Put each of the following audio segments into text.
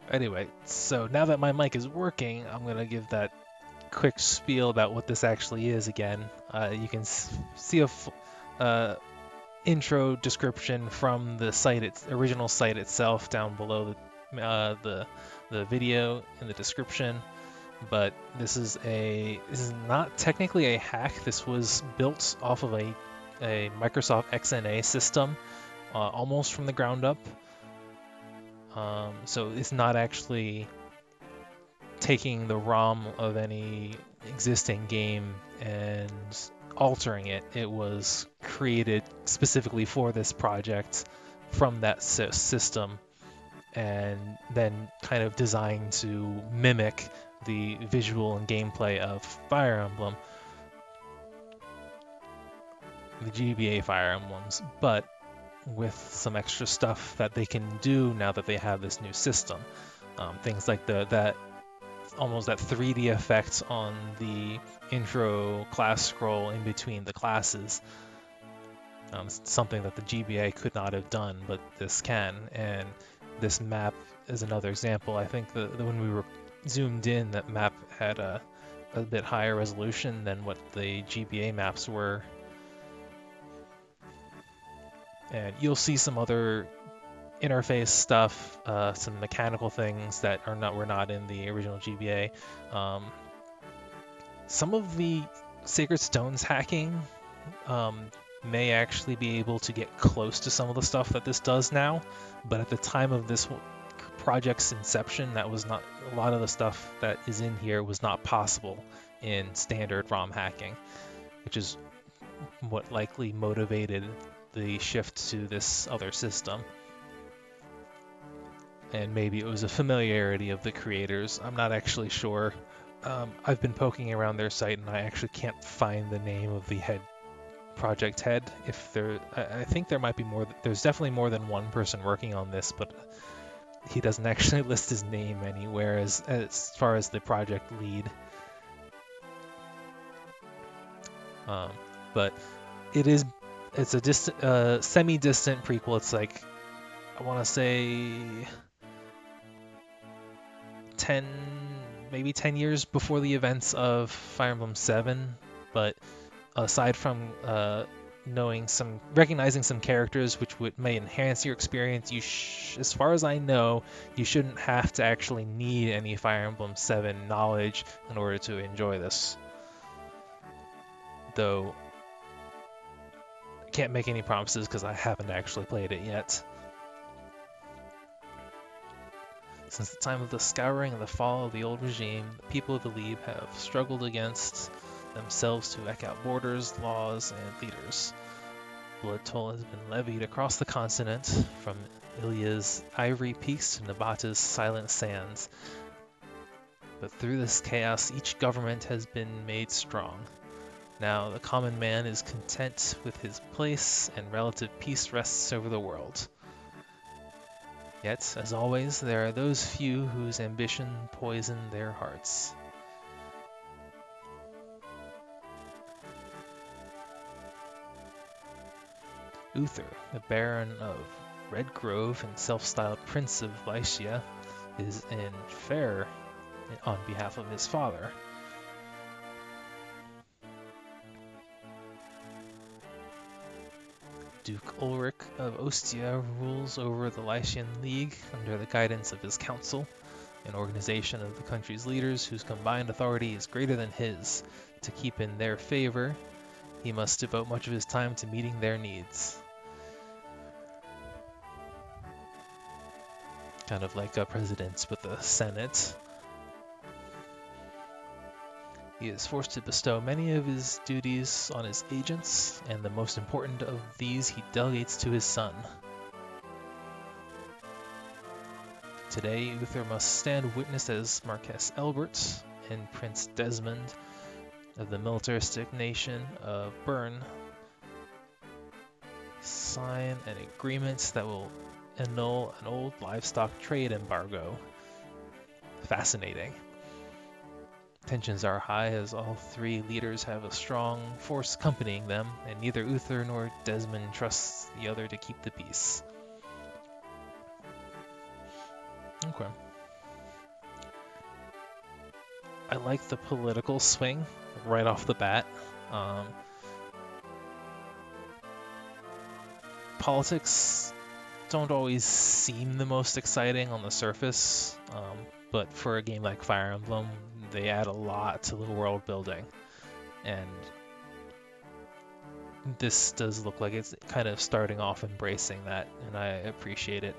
Anyway, so now that my mic is working, I'm gonna give that quick spiel about what this actually is again. You can see a intro description from the site, its original site itself, down below the video in the description. But this is not technically a hack. This was built off of a Microsoft XNA system, almost from the ground up. So it's not actually taking the ROM of any existing game and altering it. It was created specifically for this project from that system, and then kind of designed to mimic the visual and gameplay of Fire Emblem, the GBA Fire Emblems, but with some extra stuff that they can do now that they have this new system. Things like that 3D effect on the intro class scroll in between the classes. Something that the GBA could not have done, but this can. And this map is another example. I think that when we were zoomed in, that map had a bit higher resolution than what the GBA maps were. And you'll see some other interface stuff, some mechanical things that were not in the original GBA. Some of the Sacred Stones hacking may actually be able to get close to some of the stuff that this does now, but at the time of this project's inception, that was not a lot of the stuff that is in here was not possible in standard ROM hacking, which is what likely motivated the shift to this other system. And maybe it was a familiarity of the creators. I'm not actually sure. I've been poking around their site and I actually can't find the name of the project head. I think there might be more. There's definitely more than one person working on this, but he doesn't actually list his name anywhere as far as the project lead. But it's a semi-distant prequel. It's like, I want to say 10 years before the events of Fire Emblem 7, but aside from recognizing some characters which may enhance your experience, as far as I know, you shouldn't have to actually need any Fire Emblem 7 knowledge in order to enjoy this. Though I can't make any promises because I haven't actually played it yet. Since the time of the scouring and the fall of the old regime, the people of Elibe have struggled against themselves to eke out borders, laws, and leaders. Blood toll has been levied across the continent, from Ilia's ivory peaks to Nabata's silent sands. But through this chaos, each government has been made strong. Now the common man is content with his place, and relative peace rests over the world. Yet, as always, there are those few whose ambition poison their hearts. Uther, the Baron of Red Grove and self-styled Prince of Lycia, is in fair on behalf of his father. Duke Ulrich of Ostia rules over the Lycian League under the guidance of his council, an organization of the country's leaders whose combined authority is greater than his. To keep in their favor, he must devote much of his time to meeting their needs. Kind of like a president with a senate. He is forced to bestow many of his duties on his agents, and the most important of these he delegates to his son. Today, Uther must stand witness as Marquess Elbert and Prince Desmond of the militaristic nation of Bern sign an agreement that will annul an old livestock trade embargo. Fascinating. Tensions are high as all three leaders have a strong force accompanying them, and neither Uther nor Desmond trusts the other to keep the peace. Okay. I like the political swing right off the bat. Politics don't always seem the most exciting on the surface, but for a game like Fire Emblem, they add a lot to the world building, and this does look like it's kind of starting off embracing that, and I appreciate it.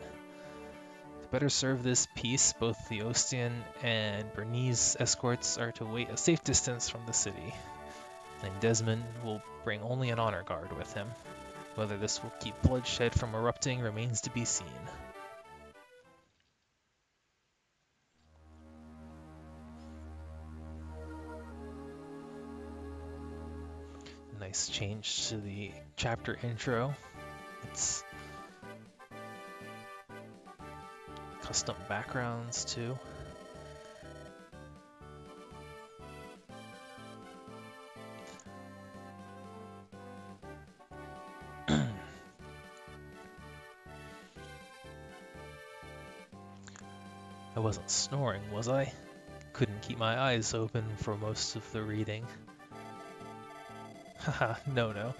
To better serve this peace, both the Ostian and Bernese escorts are to wait a safe distance from the city, and Desmond will bring only an honor guard with him. Whether this will keep bloodshed from erupting remains to be seen. Nice change to the chapter intro. It's custom backgrounds too. I wasn't snoring, was I? Couldn't keep my eyes open for most of the reading. Haha, no.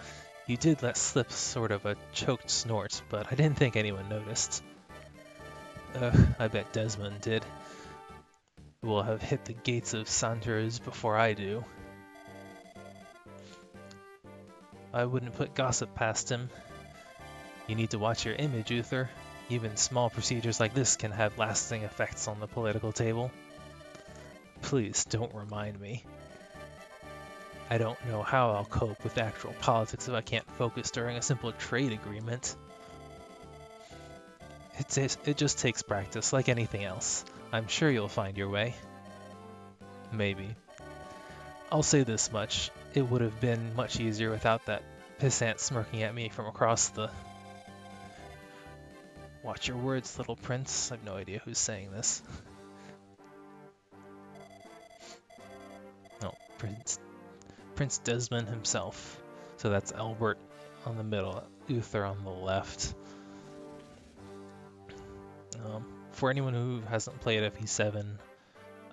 You did let slip sort of a choked snort, but I didn't think anyone noticed. I bet Desmond did. We'll have hit the gates of Sanders before I do. I wouldn't put gossip past him. You need to watch your image, Uther. Even small procedures like this can have lasting effects on the political table. Please don't remind me. I don't know how I'll cope with actual politics if I can't focus during a simple trade agreement. It just takes practice, like anything else. I'm sure you'll find your way. Maybe. I'll say this much. It would have been much easier without that pissant smirking at me from across the... Watch your words, little prince. I have no idea who's saying this. No, Prince Desmond himself. So that's Albert on the middle, Uther on the left. For anyone who hasn't played FE7,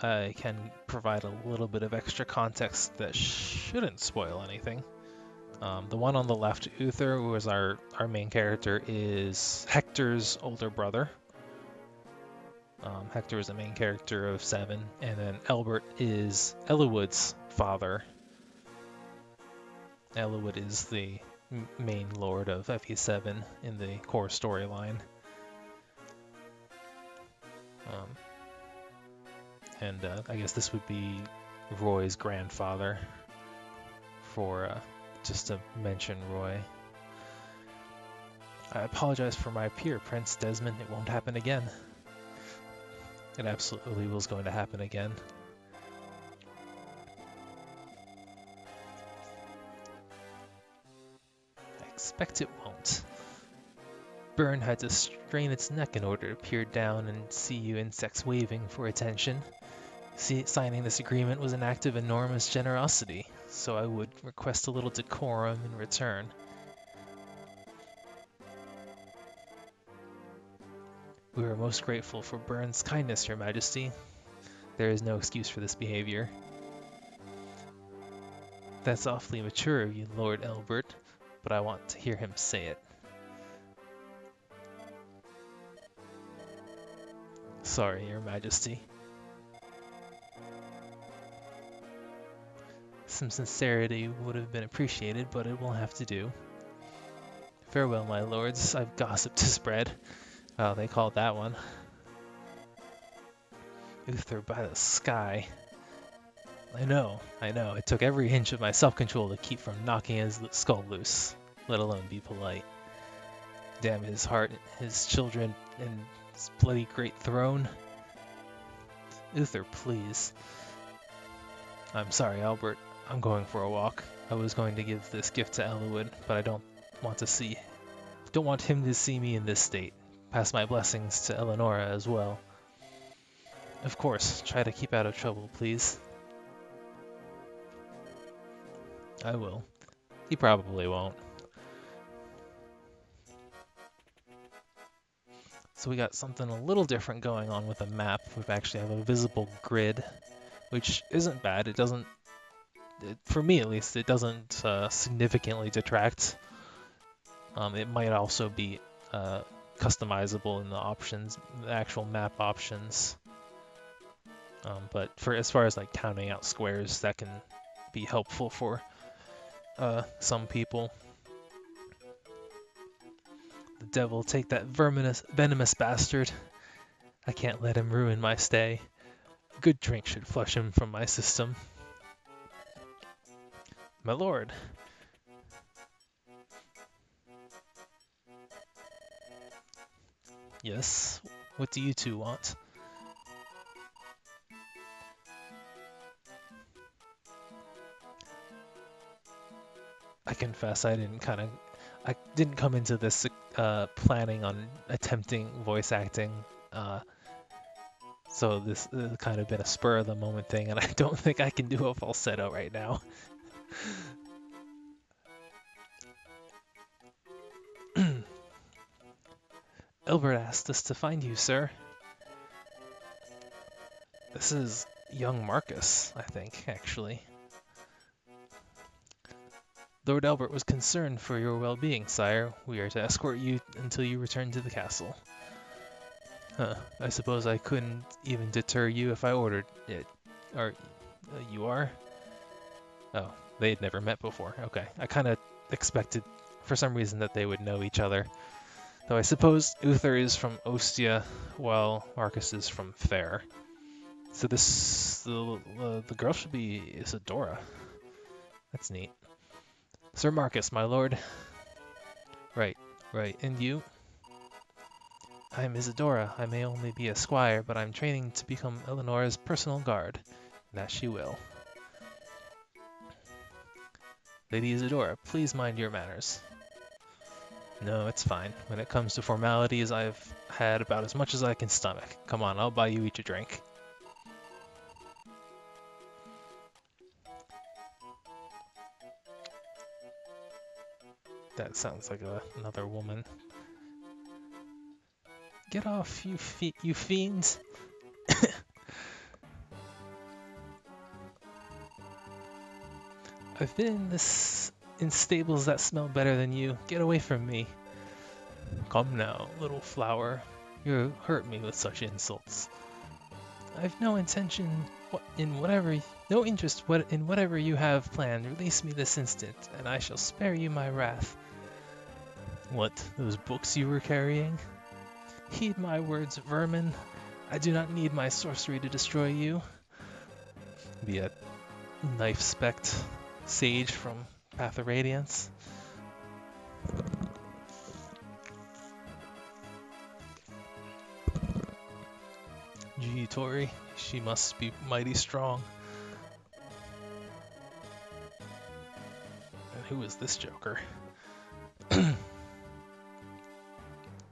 I can provide a little bit of extra context that shouldn't spoil anything. The one on the left, Uther, who is our main character, is Hector's older brother. Hector is the main character of 7, and then Albert is Eliwood's father. Eliwood is the main lord of FE7 in the core storyline. And I guess this would be Roy's grandfather, for just to mention Roy. I apologize for my peer, Prince Desmond. It won't happen again. It absolutely was going to happen again. I expect it won't. Byrne had to strain its neck in order to peer down and see you insects waving for attention. Signing this agreement was an act of enormous generosity, so I would request a little decorum in return. We are most grateful for Byrne's kindness, Your Majesty. There is no excuse for this behavior. That's awfully mature of you, Lord Albert, but I want to hear him say it. Sorry, Your Majesty. Some sincerity would have been appreciated, but it will have to do. Farewell, my lords. I've gossip to spread. Oh, they called that one. Uther by the sky. I know. It took every inch of my self-control to keep from knocking his skull loose, let alone be polite. Damn his heart, his children, and his bloody great throne. Uther, please. I'm sorry, Albert. I'm going for a walk. I was going to give this gift to Eliwood, but I don't want him to see me in this state. Pass my blessings to Eleonora as well. Of course, try to keep out of trouble, please. I will. He probably won't. So we got something a little different going on with the map. We actually have a visible grid which isn't bad. It doesn't, for me at least, it doesn't significantly detract. It might also be customizable in the options, the actual map options. But for as far as like counting out squares, that can be helpful for some people. The devil take that venomous bastard. I can't let him ruin my stay. A good drink should flush him from my system. My lord. Yes, what do you two want? I confess I didn't come into this planning on attempting voice acting. So this has kind of been a spur of the moment thing, and I don't think I can do a falsetto right now. Albert asked us to find you, sir. This is young Marcus, I think, actually. Lord Albert was concerned for your well-being, sire. We are to escort you until you return to the castle. Huh, I suppose I couldn't even deter you if I ordered it. Or, you are? Oh, they had never met before. Okay, I kind of expected, for some reason, that they would know each other. Though I suppose Uther is from Ostia, while Marcus is from Fair. So the girl should be Isadora. That's neat. Sir Marcus, my lord. Right. And you? I'm Isadora. I may only be a squire, but I'm training to become Eleanor's personal guard. And that she will. Lady Isadora, please mind your manners. No, it's fine. When it comes to formalities, I've had about as much as I can stomach. Come on, I'll buy you each a drink. That sounds like another woman. Get off, you fiends! I've been in stables that smell better than you. Get away from me. Come now, little flower. You hurt me with such insults. I've no interest in whatever you have planned. Release me this instant, and I shall spare you my wrath. What, those books you were carrying? Heed my words, vermin. I do not need my sorcery to destroy you. Be a knife-specked sage from Path of Radiance. Gee, Tori, she must be mighty strong. And who is this joker?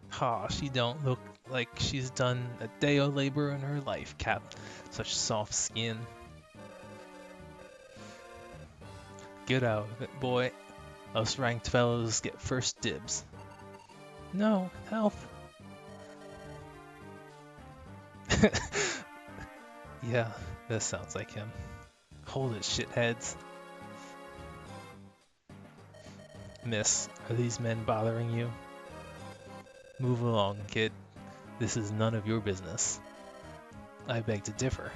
Ha, she don't look like she's done a day of labor in her life, Cap. Such soft skin. Get out of it, boy. Us ranked fellows get first dibs. No, help. Yeah, this sounds like him. Hold it, shitheads. Miss, are these men bothering you? Move along, kid. This is none of your business. I beg to differ.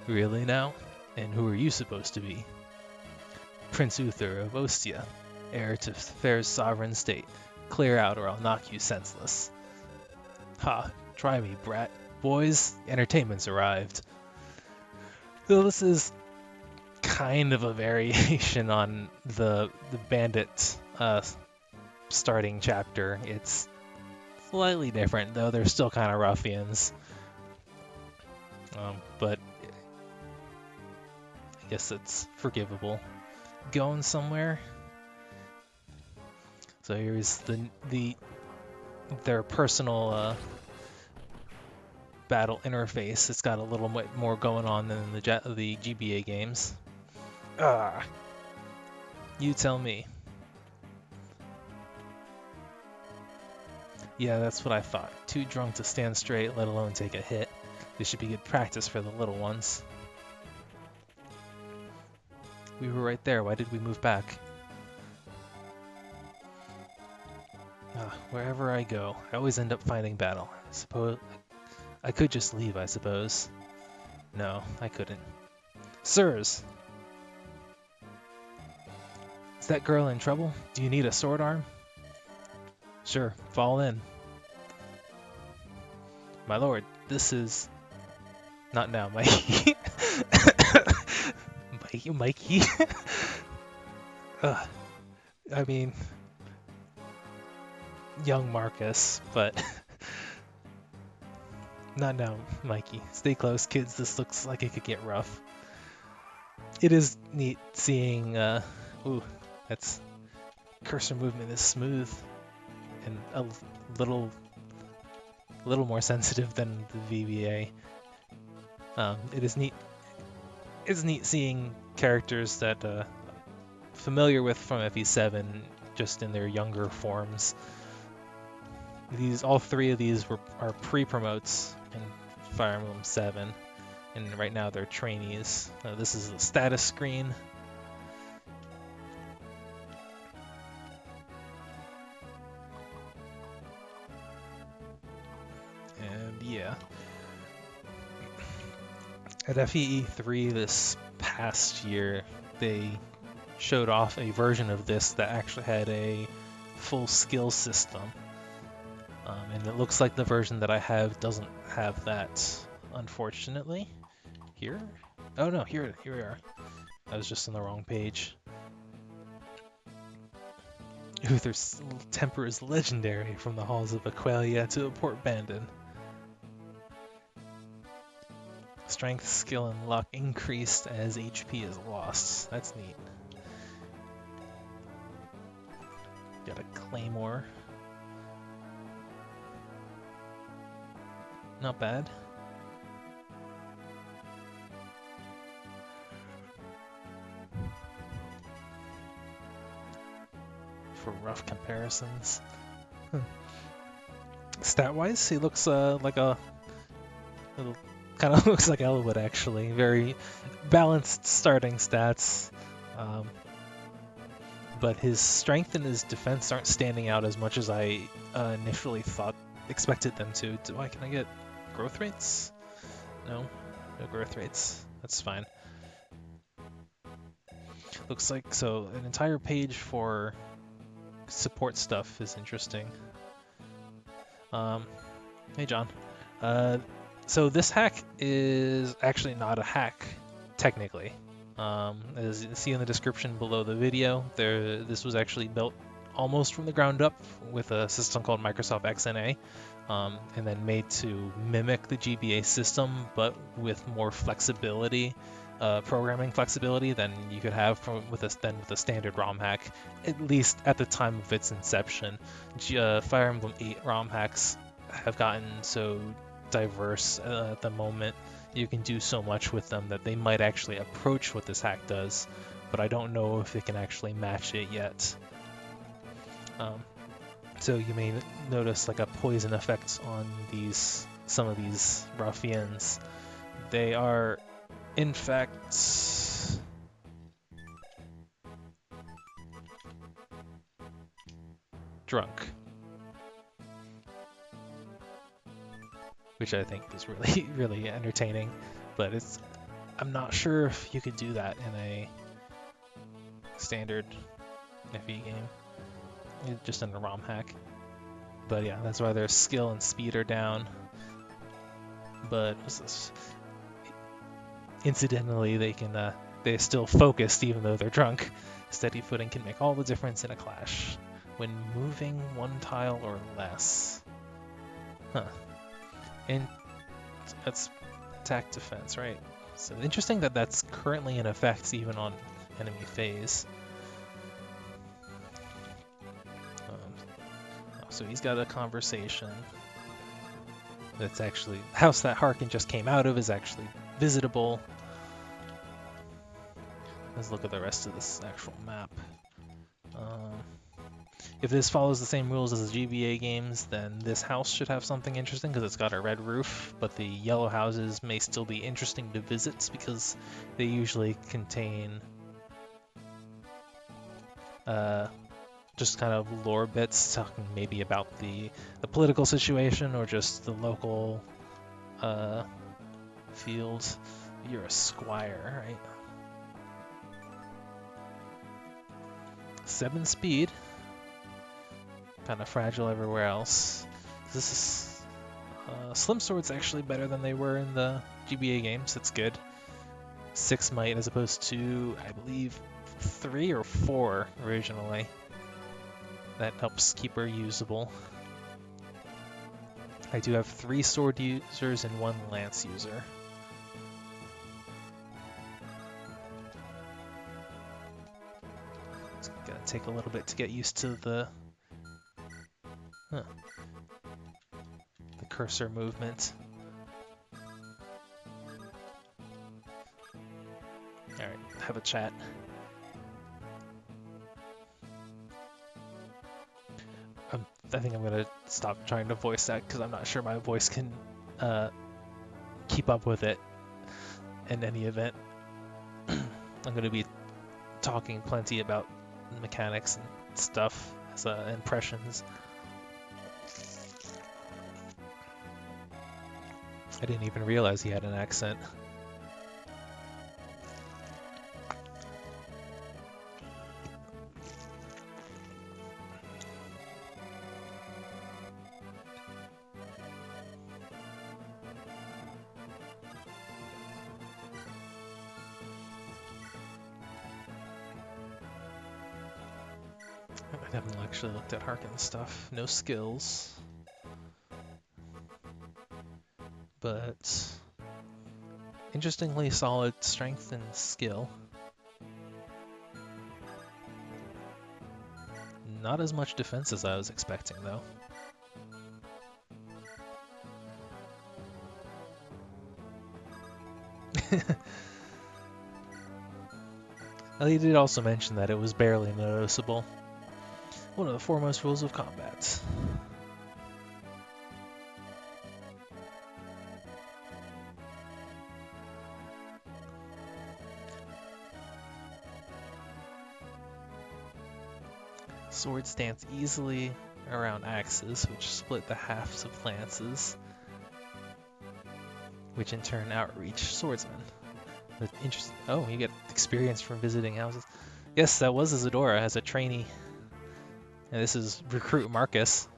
Really now? And who are you supposed to be? Prince Uther of Ostia, heir to Fair's sovereign state. Clear out or I'll knock you senseless. Ha, try me, brat. Boys, entertainment's arrived. So this is kind of a variation on the bandit starting chapter. It's slightly different, though they're still kind of ruffians. But I guess it's forgivable. Going somewhere? So here's their personal battle interface. It's got a little bit more going on than the GBA games. You tell me. Yeah, that's what I thought. Too drunk to stand straight, let alone take a hit. This should be good practice for the little ones. We were right there. Why did we move back? Wherever I go, I always end up finding battle. I suppose I could just leave, I suppose. No, I couldn't. Sirs! Is that girl in trouble? Do you need a sword arm? Sure, fall in. My lord, this is... Not now, Mikey. Mikey? I mean... Young Marcus, but... Not now, Mikey. Stay close, kids. This looks like it could get rough. It is neat seeing... Ooh, that's... Cursor movement is smooth. And a little more sensitive than the VBA. It is neat. It's neat seeing characters that familiar with from FE7, just in their younger forms. All three of these are pre-promotes in Fire Emblem 7, and right now they're trainees. This is the status screen. And yeah. At FE3 this past year, they showed off a version of this that actually had a full skill system. And it looks like the version that I have doesn't have that, unfortunately. Here? Oh no, here we are. I was just on the wrong page. Uther's temper is legendary, from the halls of Aqualia to Port Bandon. Strength, skill, and luck increased as HP is lost. That's neat. Got a claymore. Not bad. For rough comparisons. Stat-wise, he looks like a little, kind of looks like Elibe actually. Very balanced starting stats. But his strength and his defense aren't standing out as much as I initially expected them to. Can I get growth rates? No growth rates. That's fine. Looks like, so an entire page for support stuff is interesting. Hey John. So this hack is actually not a hack, technically. As you see in the description below the video, this was actually built almost from the ground up with a system called Microsoft XNA, and then made to mimic the GBA system, but with more flexibility, programming flexibility than you could have with a standard ROM hack, at least at the time of its inception. Fire Emblem 8 ROM hacks have gotten so diverse at the moment. You can do so much with them that they might actually approach what this hack does, but I don't know if it can actually match it yet. So you may notice like a poison effect on some of these ruffians. They are, in fact, drunk, which I think is really, really entertaining. But I'm not sure if you could do that in a standard FE game. Just in a ROM hack. But yeah, that's why their skill and speed are down. But incidentally, they're still focused even though they're drunk. Steady footing can make all the difference in a clash when moving one tile or less. And that's attack defense, right? So interesting that that's currently in effect even on enemy phase. So he's got a conversation that's actually, the house that Harkin just came out of is actually visitable. Let's look at the rest of this actual map. If this follows the same rules as the GBA games, then this house should have something interesting because it's got a red roof, but the yellow houses may still be interesting to visit because they usually contain just kind of lore bits, talking maybe about the political situation or just the local field. You're a squire, right? 7 speed. Kind of fragile everywhere else. This is Slim Sword's actually better than they were in the GBA games. It's good. 6 might as opposed to, I believe, 3 or 4 originally. That helps keep her usable. I do have 3 sword users and 1 lance user. It's gonna take a little bit to get used to the cursor movement. Alright, have a chat. I think I'm gonna stop trying to voice that because I'm not sure my voice can keep up with it in any event. I'm gonna be talking plenty about mechanics and stuff as impressions. I didn't even realize he had an accent. I haven't actually looked at Harkin's stuff. No skills. But interestingly solid strength and skill. Not as much defense as I was expecting, though. Well, he did also mention that it was barely noticeable. One of the foremost rules of combat. Swords dance easily around axes, which split the halves of lances, which in turn outreach swordsmen. Oh, you get experience from visiting houses. Yes, that was Isadora as a trainee. And this is Recruit Marcus.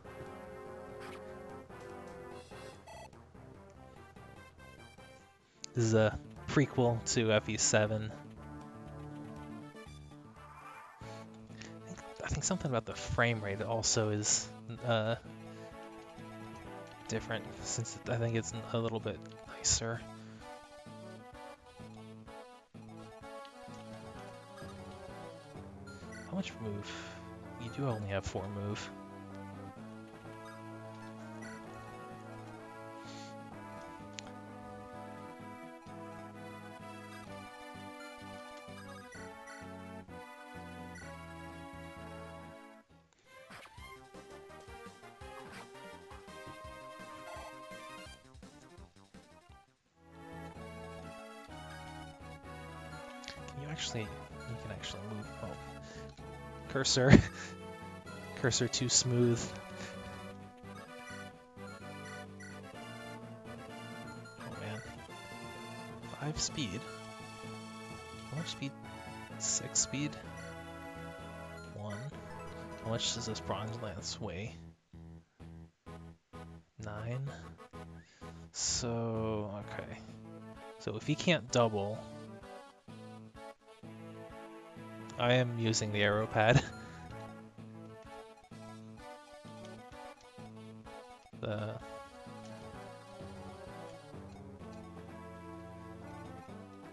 This is a prequel to FE7. I think something about the frame rate also is different, since I think it's a little bit nicer. How much move? You do only have 4 move. You can actually move. Oh. Cursor too smooth. Oh man. 5 speed. How much speed? 6 speed? 1. How much does this bronze lance weigh? 9. So, okay. So if he can't double, I am using the arrow pad.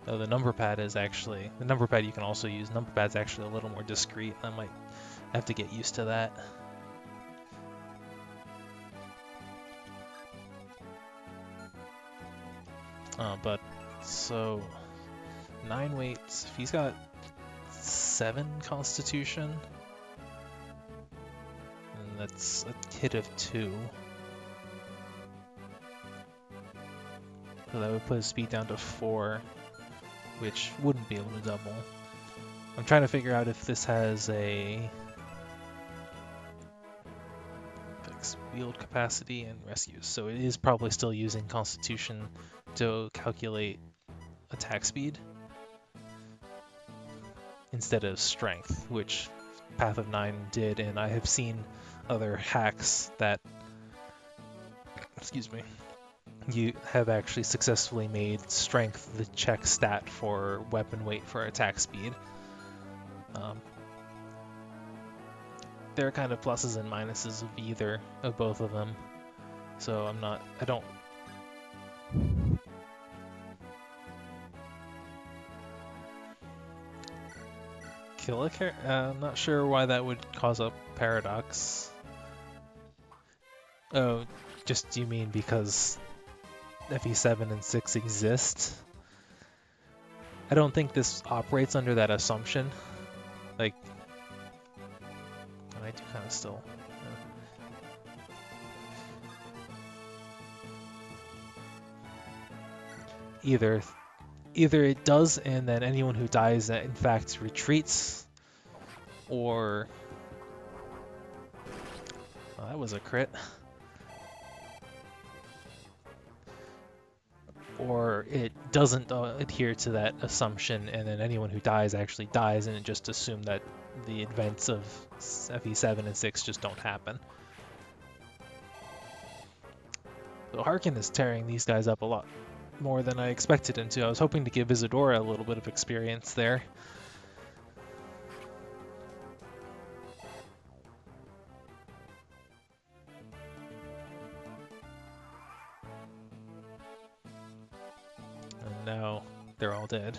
The number pad is actually, the number pad you can also use. Number pad's actually a little more discreet. I might have to get used to that. But so 9 weights. If he's got 7 constitution, and that's a hit of 2. So that would put his speed down to 4, which wouldn't be able to double. I'm trying to figure out if this has a fixed wield capacity and rescues. So it is probably still using Constitution to calculate attack speed instead of Strength, which Path of Nine did, and I have seen other hacks that, excuse me, you have actually successfully made Strength the check stat for weapon weight for attack speed. There are kind of pluses and minuses of both of them, so I don't. Kill a character? I'm not sure why that would cause a paradox. Oh, just you mean because FE7 and 6 exist? I don't think this operates under that assumption. Like, and I do kind of still. Either it does, and then anyone who dies in fact retreats, or well, that was a crit. Or it doesn't adhere to that assumption, and then anyone who dies actually dies, and it just assumed that the events of FE7 and 6 just don't happen. So Harkin is tearing these guys up a lot more than I expected him to. I was hoping to give Isadora a little bit of experience there. And now they're all dead.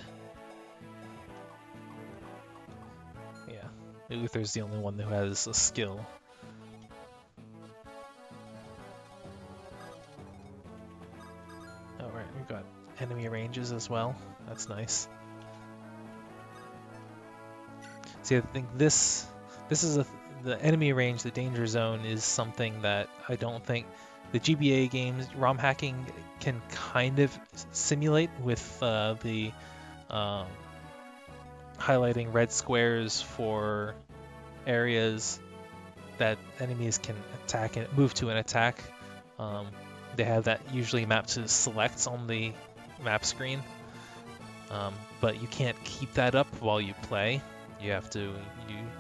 Yeah, Uther's the only one who has a skill. Alright, we've got enemy ranges as well. That's nice. See, I think this is the enemy range, the danger zone, is something that I don't think the GBA games, ROM hacking can kind of simulate with the highlighting red squares for areas that enemies can attack and move to and attack. They have that usually mapped to selects on the map screen, but you can't keep that up while you play. You have to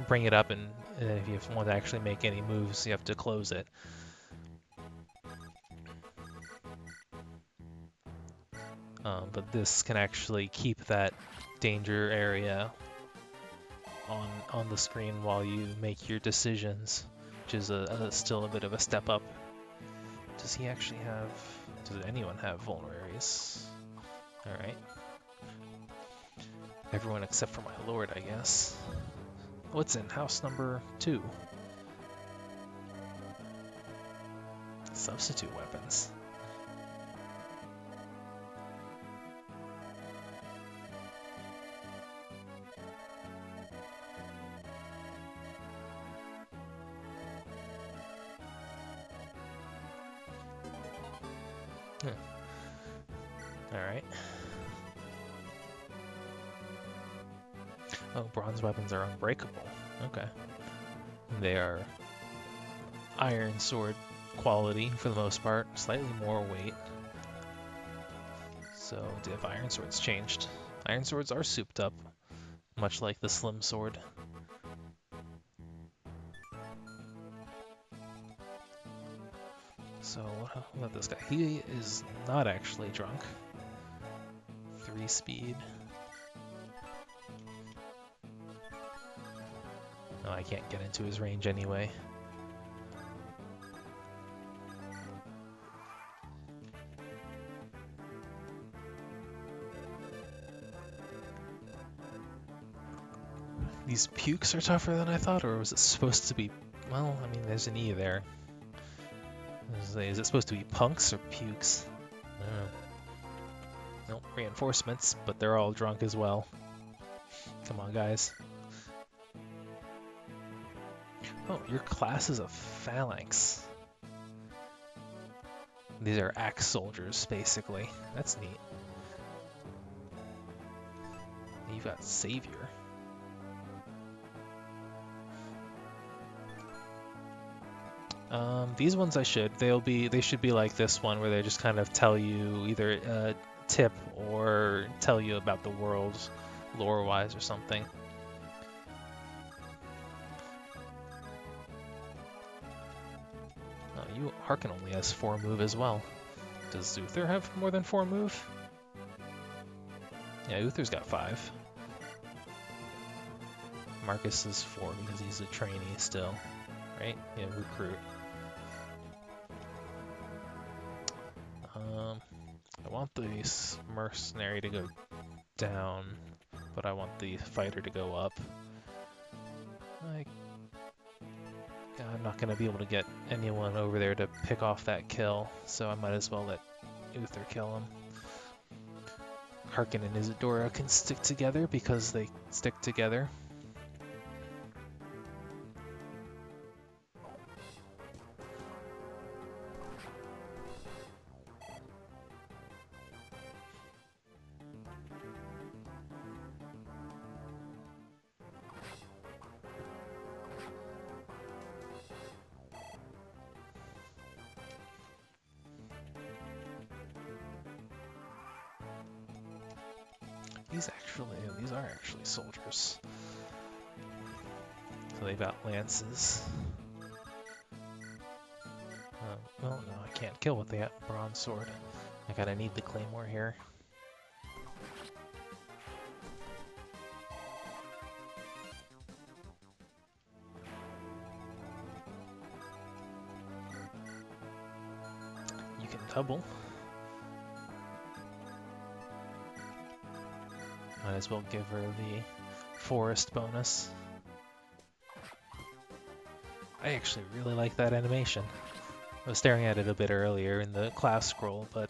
bring it up, and if you want to actually make any moves, you have to close it. But this can actually keep that danger area on the screen while you make your decisions, which is still a bit of a step up. Does he actually have... Does anyone have vulneraries? Alright. Everyone except for my lord, I guess. What's in house number 2? Substitute weapons. Alright. Oh, bronze weapons are unbreakable. Okay. They are Iron Sword quality for the most part, slightly more weight. So, if Iron Sword's changed. Iron Swords are souped up, much like the Slim Sword. So, what about this guy? He is not actually drunk. 3 speed. No, I can't get into his range anyway. These pukes are tougher than I thought, or was it supposed to be... Well, I mean, there's an E there. Is it supposed to be punks or pukes? I don't know. Nope, reinforcements, but they're all drunk as well. Come on, guys. Oh, your class is a phalanx. These are axe soldiers, basically. That's neat. You've got Savior. These ones I should. They should be like this one where they just kind of tell you either a tip or tell you about the world lore-wise or something. Oh, Harkin only has 4 move as well. Does Uther have more than 4 move? Yeah, Uther's got 5. Marcus is 4 because he's a trainee still, right? Yeah, recruit. I want the mercenary to go down, but I want the fighter to go up. I'm not going to be able to get anyone over there to pick off that kill, so I might as well let Uther kill him. Harkin and Isadora can stick together because they stick together. These are actually soldiers. So they've got lances. Well, no, I can't kill with the bronze sword. I gotta need the claymore here. You can double. Might as well give her the forest bonus. I actually really like that animation. I was staring at it a bit earlier in the class scroll, but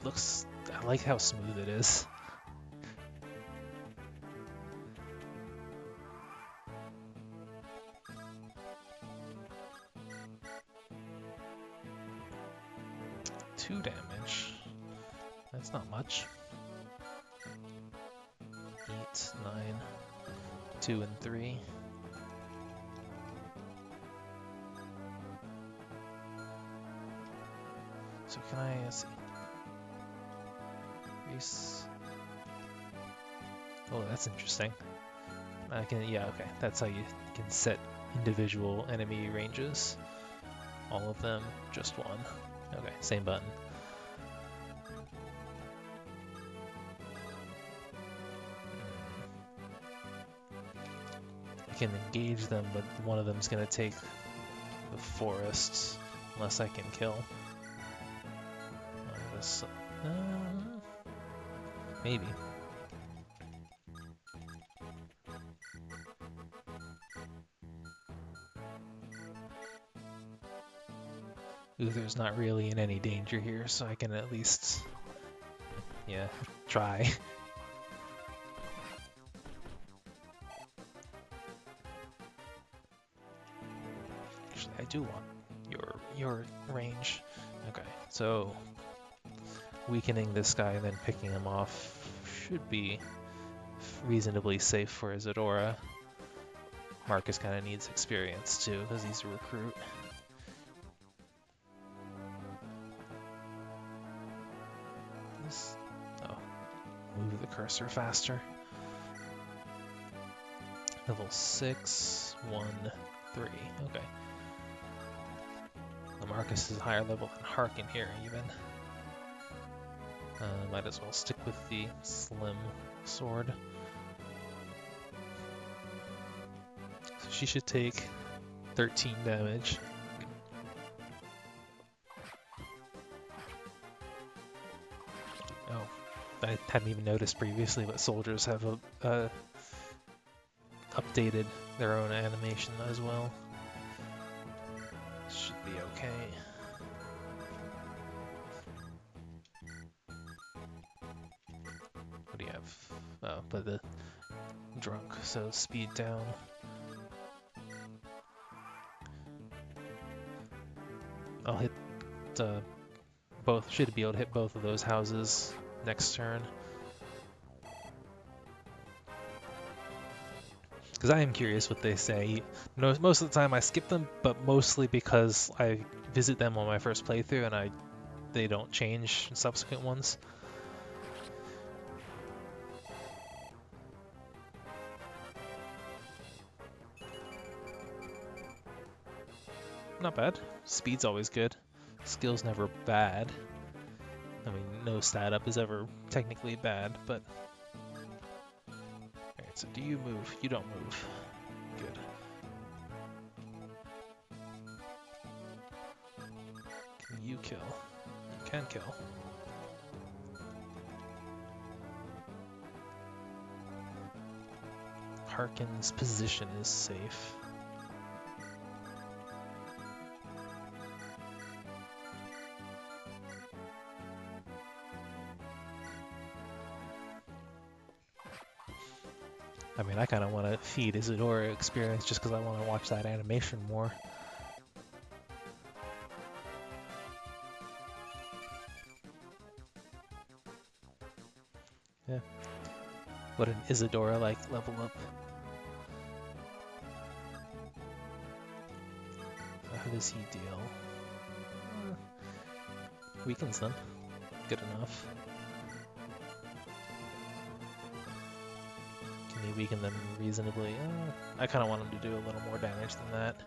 I like how smooth it is. Two damage. That's not much. 8, 9, 2 and 3. So can I see? Reese. Oh, that's interesting. I can, yeah, okay. That's how you can set individual enemy ranges. All of them, just one. Okay, same button. I can engage them, but one of them's gonna take the forests unless I can kill. Maybe. Uther's not really in any danger here, so I can at least, yeah, try. Actually, I do want your range. Okay, so weakening this guy and then picking him off should be reasonably safe for Isadora. Marcus kind of needs experience too, because he's a recruit. Move the cursor faster. Level 6, 1, 3. Okay. The Marcus is higher level than Harkin here, even. Might as well stick with the slim sword. So she should take 13 damage. Oh, I hadn't even noticed previously, but soldiers have updated their own animation as well. Should be okay. What do you have? Oh, but the drunk, so speed down. I'll hit both, should be able to hit both of those houses next turn. Because I am curious what they say. Most of the time I skip them, but mostly because I visit them on my first playthrough and they don't change in subsequent ones. Not bad. Speed's always good. Skill's never bad. I mean, no stat up is ever technically bad, but... Alright, so do you move? You don't move. Good. Can you kill? You can kill. Harkin's position is safe. I mean, I kind of want to feed Isadora experience just because I want to watch that animation more. Yeah. What an Isadora-like level up. How does he deal? Weakens them. Good enough. Can he weaken them reasonably? I kind of want him to do a little more damage than that.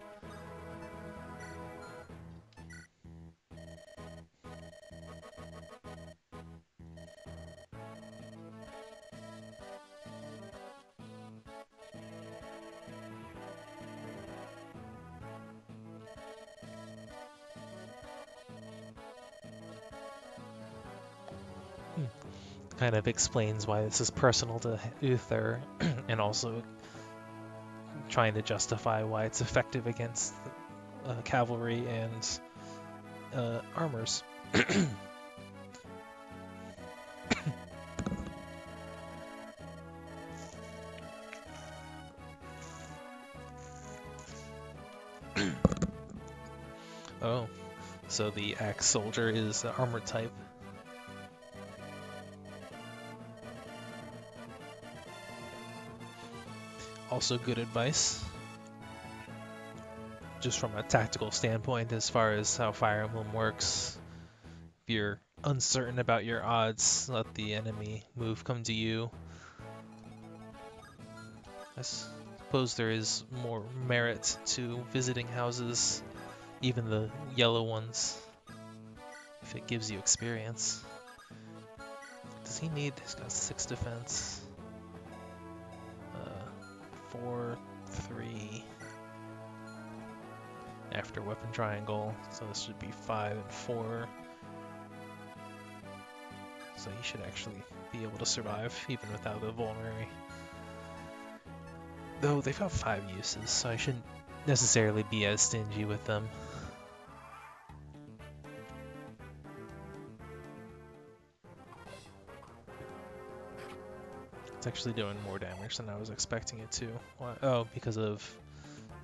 Kind of explains why this is personal to Uther, and also trying to justify why it's effective against cavalry and armors. Oh, so the axe soldier is armored type. Also good advice, just from a tactical standpoint as far as how Fire Emblem works. If you're uncertain about your odds, let the enemy move come to you. I suppose there is more merit to visiting houses, even the yellow ones, if it gives you experience. Does he need? He's got 6 defense. 4, 3 after weapon triangle, so this should be 5 and 4. So he should actually be able to survive even without the vulnerary. Though they've got 5 uses, so I shouldn't necessarily be as stingy with them. It's actually doing more damage than I was expecting it to. Oh, because of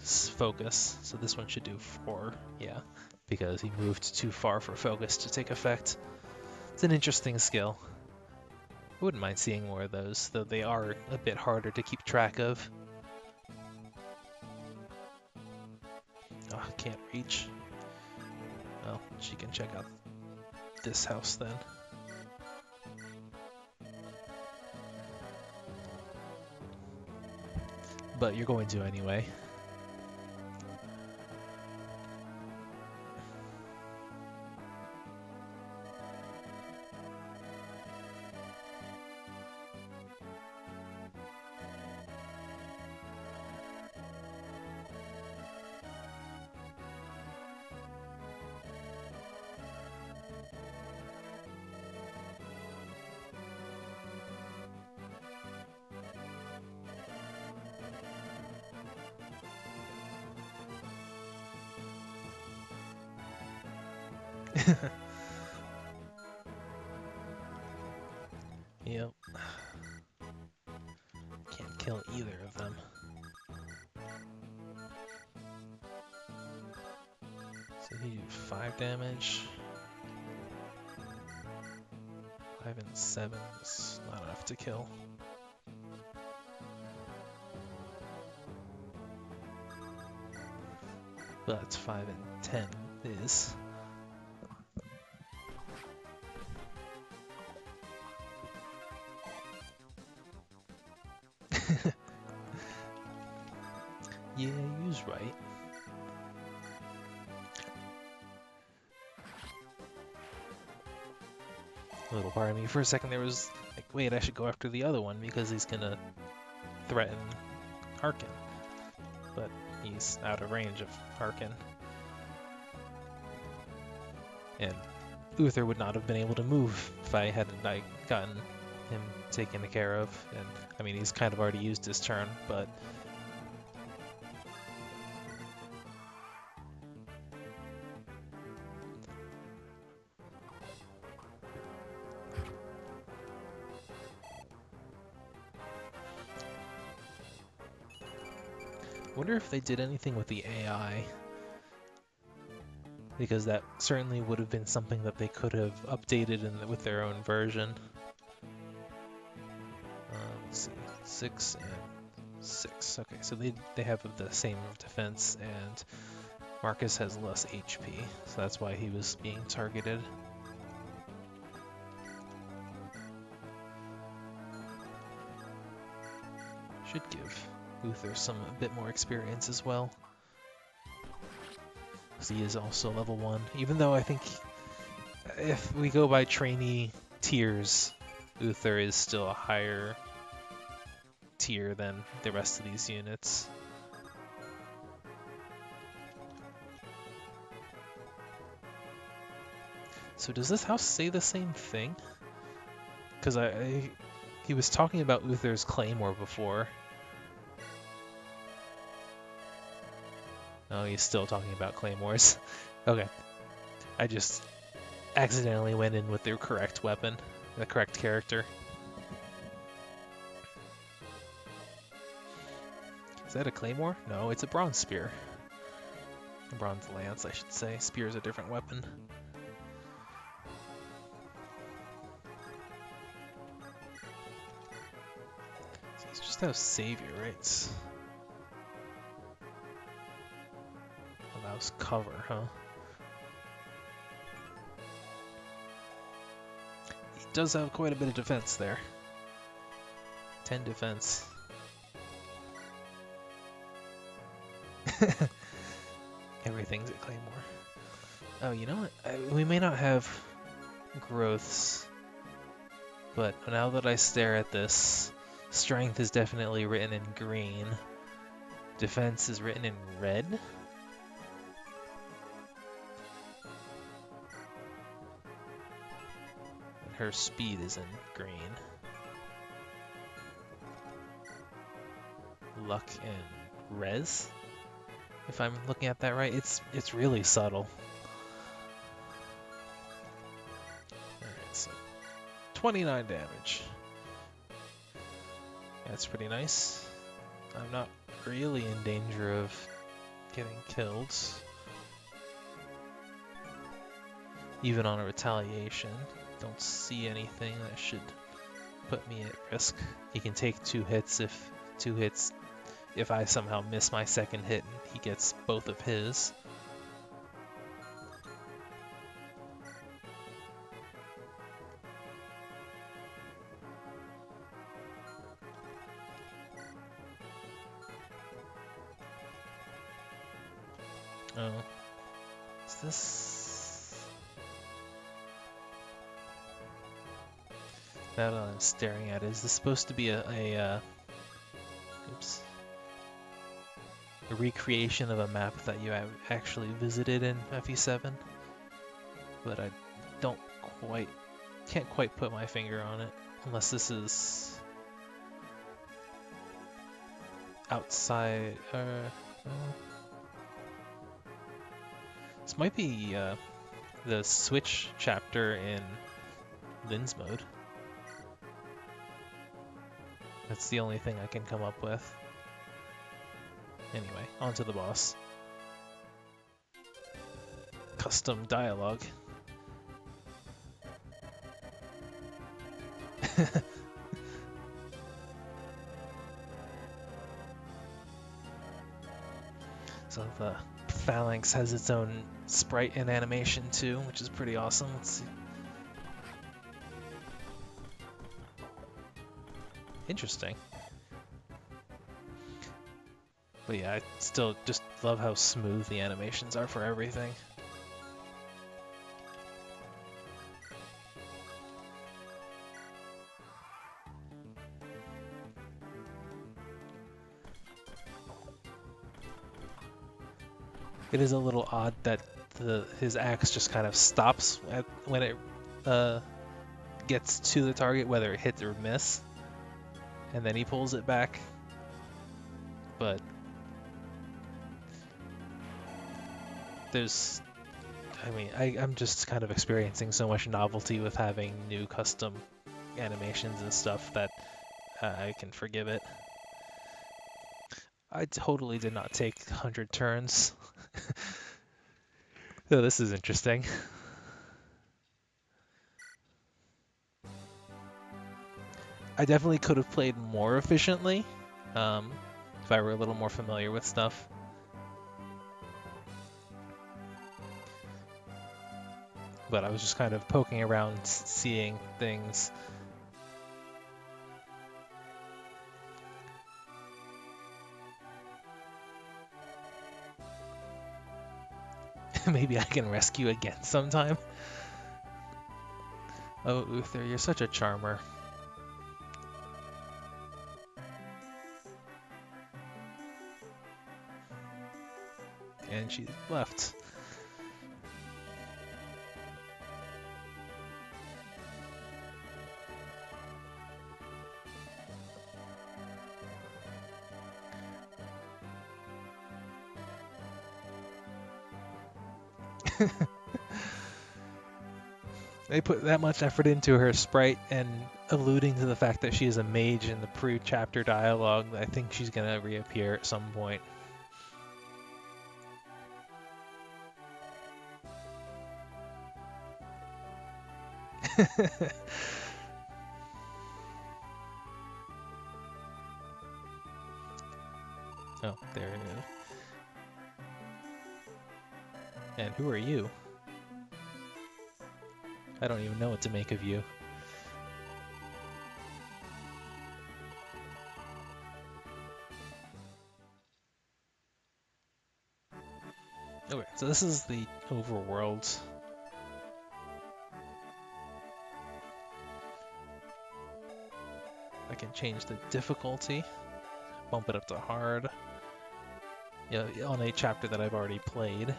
focus. So this one should do 4, yeah, because he moved too far for focus to take effect. It's an interesting skill. I wouldn't mind seeing more of those, though they are a bit harder to keep track of. Oh, can't reach. Well, she can check out this house then. But you're going to anyway. Yep. Can't kill either of them. So he do 5 damage. 5 and 7 is not enough to kill. but 5 and 10 is. Yeah, you's right. A little part of me for a second there was like, wait, I should go after the other one because he's gonna threaten Harkin. But he's out of range of Harkin. And Uther would not have been able to move if I hadn't gotten him taken care of. And I mean, he's kind of already used his turn, but I wonder if they did anything with the AI, because that certainly would have been something that they could have updated with their own version. Let's see, 6 and 6. Okay, so they have the same defense, and Marcus has less HP, so that's why he was being targeted. Should give Uther a bit more experience as well, because he is also level 1, even though I think if we go by trainee tiers, Uther is still a higher tier than the rest of these units. So does this house say the same thing? Because he was talking about Uther's Claymore before. Oh, he's still talking about Claymores. Okay. I just accidentally went in with the correct weapon, the correct character. Is that a Claymore? No, it's a bronze spear. A bronze lance, I should say. Spear is a different weapon. So he's just have Savior, right? Allows cover, huh? He does have quite a bit of defense there. 10 defense. Everything's at Claymore. Oh, you know what? We may not have growths, but now that I stare at this, strength is definitely written in green. Defense is written in red. And her speed is in green. Luck and res. If I'm looking at that right, it's really subtle. Alright, so 29 damage. That's pretty nice. I'm not really in danger of getting killed. Even on a retaliation. Don't see anything that should put me at risk. He can take 2 hits if I somehow miss my second hit and he gets both of his. Oh. Is this... That I'm staring at, is this supposed to be a recreation of a map that you have actually visited in FE7? But I can't quite put my finger on it, unless this is outside, this might be the Switch chapter in Lynn's mode. That's the only thing I can come up with. Anyway, on to the boss. Custom dialogue. So the phalanx has its own sprite and animation too, which is pretty awesome. Let's see. Interesting. But yeah, I still just love how smooth the animations are for everything. It is a little odd that his axe just kind of stops when it gets to the target, whether it hits or miss, and then he pulls it back. But I'm just kind of experiencing so much novelty with having new custom animations and stuff that I can forgive it. I totally did not take 100 turns. So this is interesting. I definitely could have played more efficiently if I were a little more familiar with stuff. But I was just kind of poking around, seeing things. Maybe I can rescue again sometime. Oh, Uther, you're such a charmer. And she left. They put that much effort into her sprite and alluding to the fact that she is a mage in the pre-chapter dialogue. I think she's gonna reappear at some point. Oh, there it is. And who are you? I don't even know what to make of you. Okay, so this is the overworld. I can change the difficulty, bump it up to hard. Yeah, on a chapter that I've already played.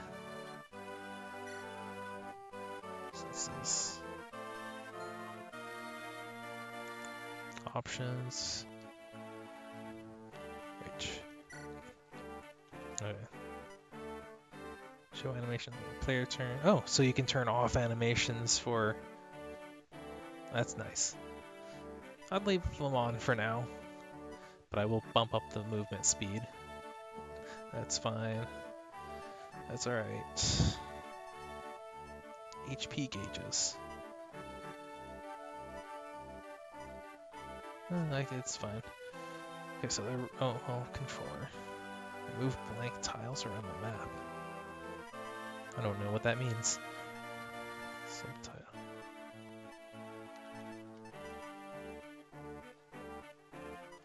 So this is options. Which? Okay. Show animation player turn. Oh, so you can turn off animations for. That's nice. I'd leave them on for now, but I will bump up the movement speed. That's fine. That's alright. HP gauges. Like it's fine. Okay, so they're controller. Move blank tiles around the map. I don't know what that means. Subtitle.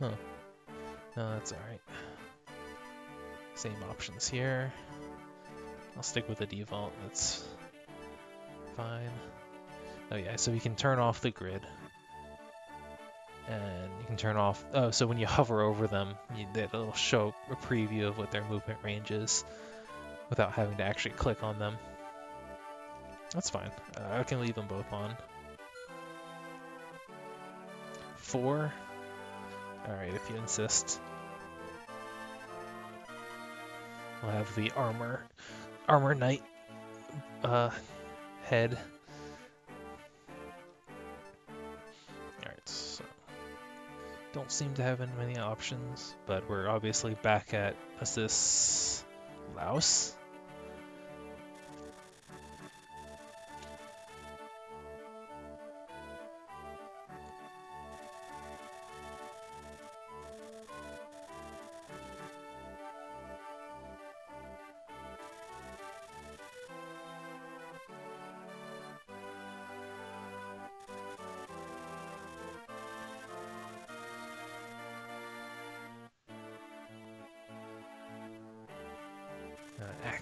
Huh. No, that's alright. Same options here. I'll stick with the default. That's fine. Oh yeah, so you can turn off the grid. And you can turn off... Oh, so when you hover over them, it'll show a preview of what their movement range is without having to actually click on them. That's fine. I can leave them both on. 4? Alright, if you insist. I'll have the armor knight head. Alright, so don't seem to have many options, but we're obviously back at this Laos.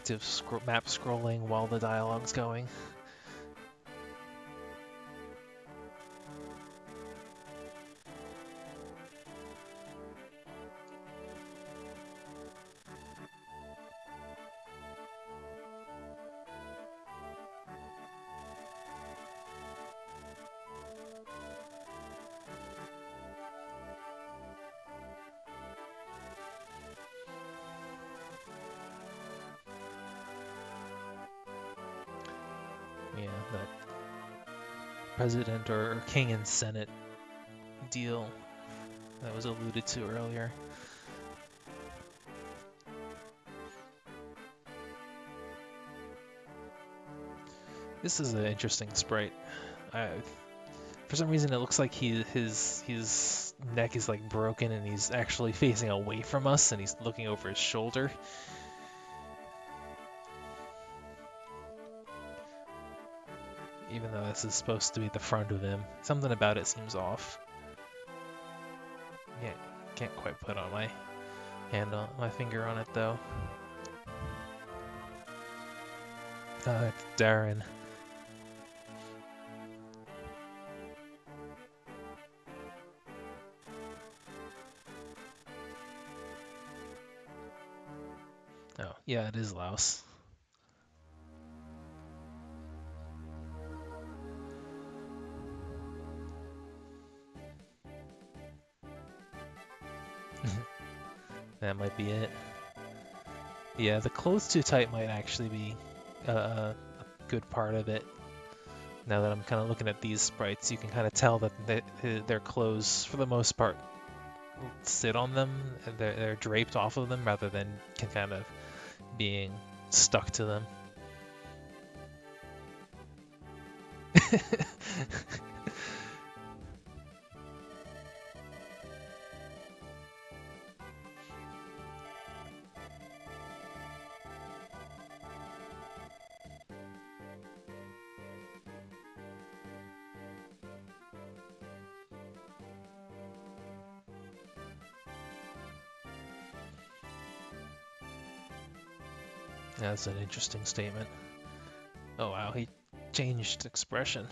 active map scrolling while the dialogue's going. Yeah, that president or king and senate deal that was alluded to earlier. This is an interesting sprite. For some reason, it looks like his neck is like broken, and he's actually facing away from us, and he's looking over his shoulder. Even though this is supposed to be the front of him, something about it seems off. Yeah, can't quite put on my finger on it though. It's Darren. Oh, yeah, it is Laos. That might be it. Yeah, the clothes too tight might actually be a good part of it. Now that I'm kind of looking at these sprites, you can kind of tell that their clothes, for the most part, sit on them. They're draped off of them rather than kind of being stuck to them. That's an interesting statement. Oh wow, he changed expression.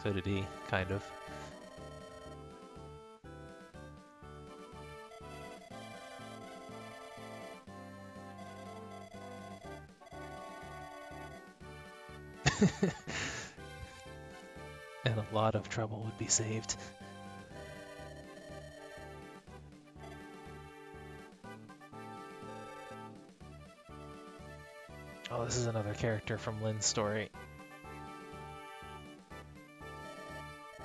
So did he, kind of. And a lot of trouble would be saved. Oh, this is another character from Lynn's story.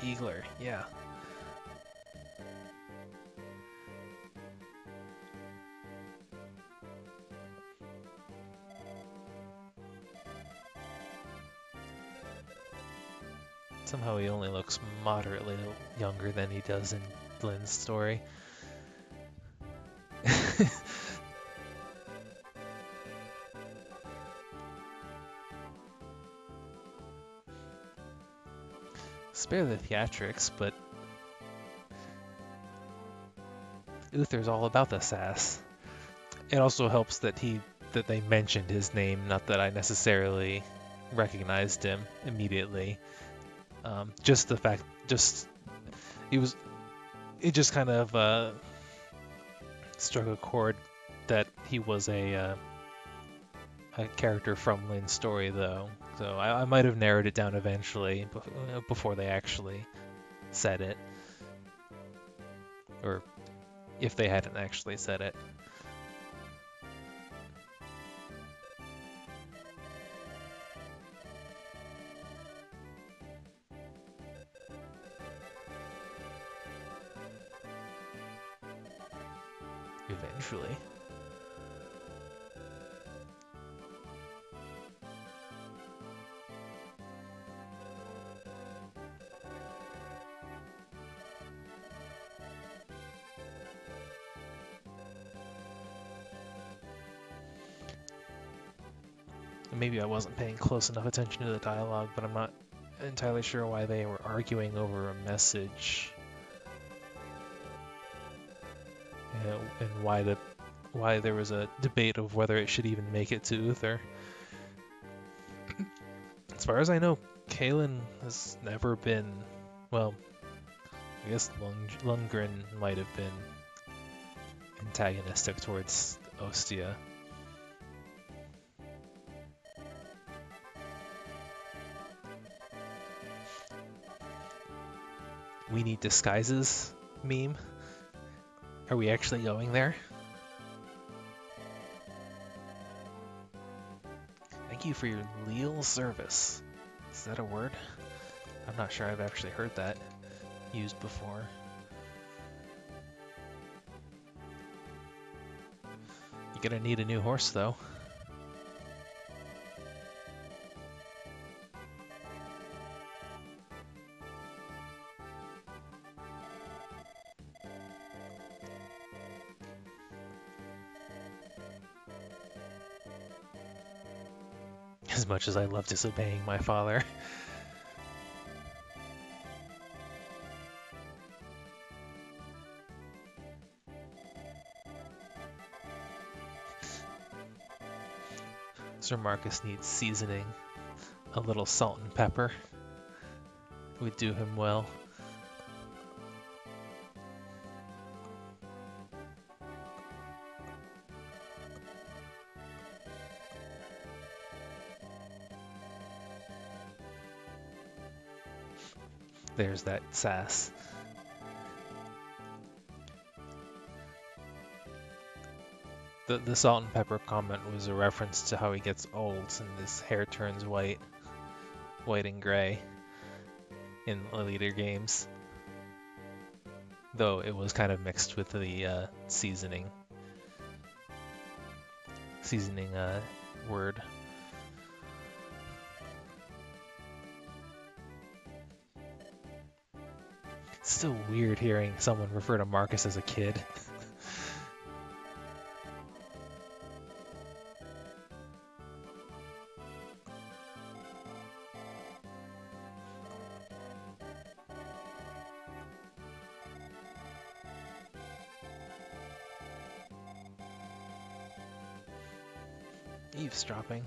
Eagler, yeah. Somehow he only looks moderately younger than he does in Lynn's story. Spare the theatrics, but Uther's all about the sass. It also helps that they mentioned his name, not that I necessarily recognized him immediately. Just the fact, it just kind of struck a chord that he was a character from Lynn's story, though. So I might have narrowed it down eventually before they actually said it, or if they hadn't actually said it. Eventually. Maybe I wasn't paying close enough attention to the dialogue, but I'm not entirely sure why they were arguing over a message. And why the why there was a debate of whether it should even make it to Uther. As far as I know, Kalen has never been, well, I guess Lundgren might have been antagonistic towards Ostia. We need disguises meme. Are we actually going there? Thank you for your leal service. Is that a word? I'm not sure I've actually heard that used before. You're gonna need a new horse though. As much as I love disobeying my father. Sir Marcus needs seasoning. A little salt and pepper would do him well. There's that sass. The salt and pepper comment was a reference to how he gets old and his hair turns white and gray in later games. Though it was kind of mixed with the seasoning word. It's still weird hearing someone refer to Marcus as a kid. Eavesdropping.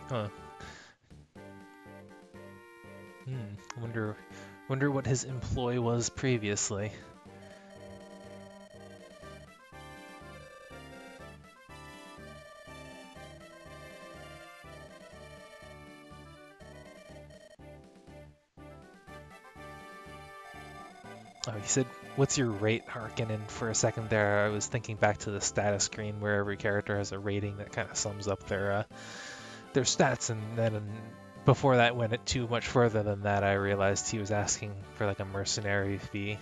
Huh. Wonder what his employ was previously. Oh, he said, "What's your rate, Harkin?" And for a second there, I was thinking back to the status screen where every character has a rating that kind of sums up their stats, and then before that went it too much further than that, I realized he was asking for like a mercenary fee.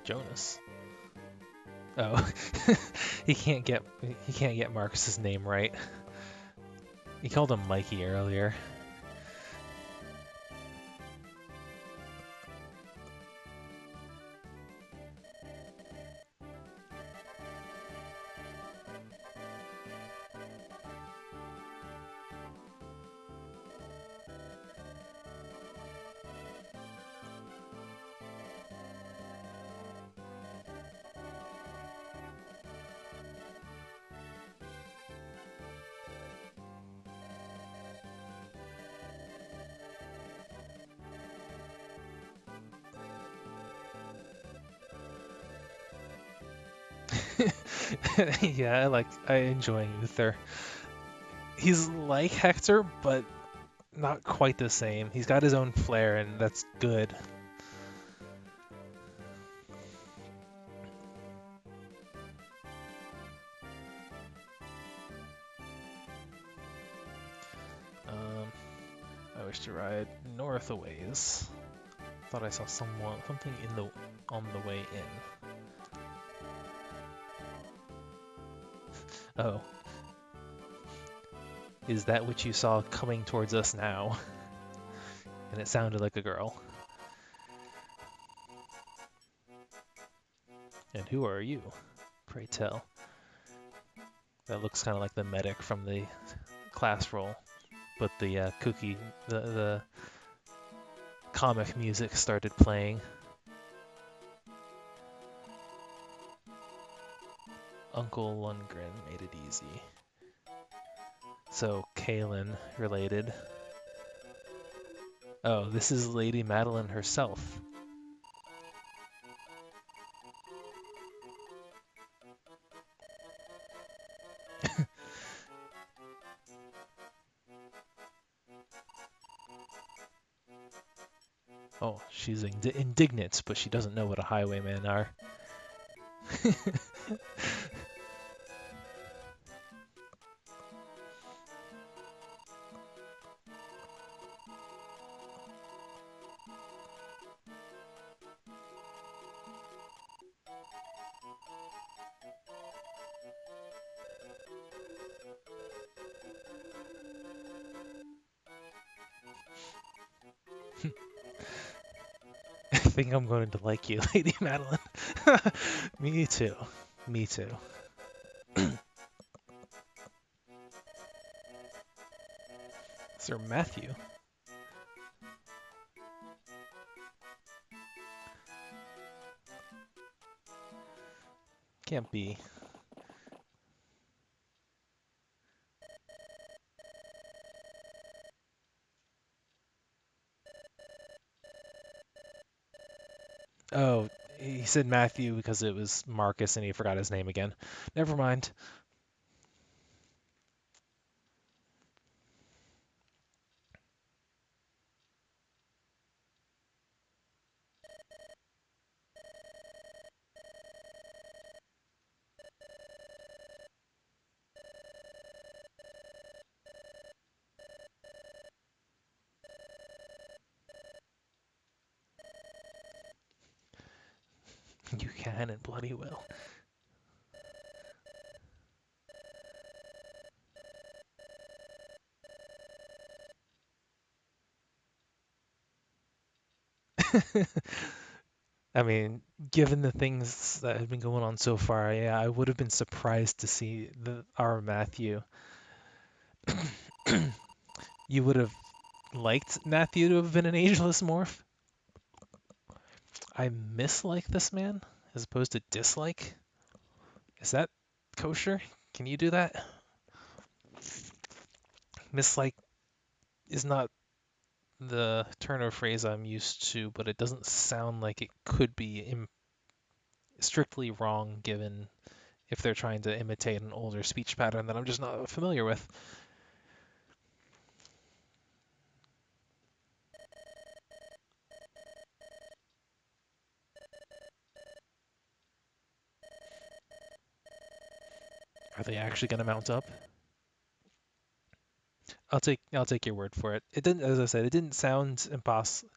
Jonas. Oh, he can't get Marcus's name right. He called him Mikey earlier. Yeah, I enjoy Uther. He's like Hector, but not quite the same. He's got his own flair, and that's good. I wish to ride north a ways. Thought I saw something on the way in. Oh. Is that what you saw coming towards us now? And it sounded like a girl. And who are you? Pray tell. That looks kind of like the medic from the class roll, but the the comic music started playing. Uncle Lundgren made it easy. So Kaylin related. Oh, this is Lady Madeline herself. Oh, she's indignant, but she doesn't know what a highwayman are. I think I'm going to like you, Lady Madeline. Me too. Me too. Sir Matthew. Can't be. Oh, he said Matthew because it was Marcus and he forgot his name again. Never mind. You can and bloody will. I mean, given the things that have been going on so far, yeah, I would have been surprised to see our Matthew. You would have liked Matthew to have been an ageless morph? I mislike this man as opposed to dislike? Is that kosher? Can you do that? Mislike is not the turn of phrase I'm used to, but it doesn't sound like it could be strictly wrong given if they're trying to imitate an older speech pattern that I'm just not familiar with. Are they actually going to mount up? I'll take your word for it. It didn't, as I said, it didn't sound impossible.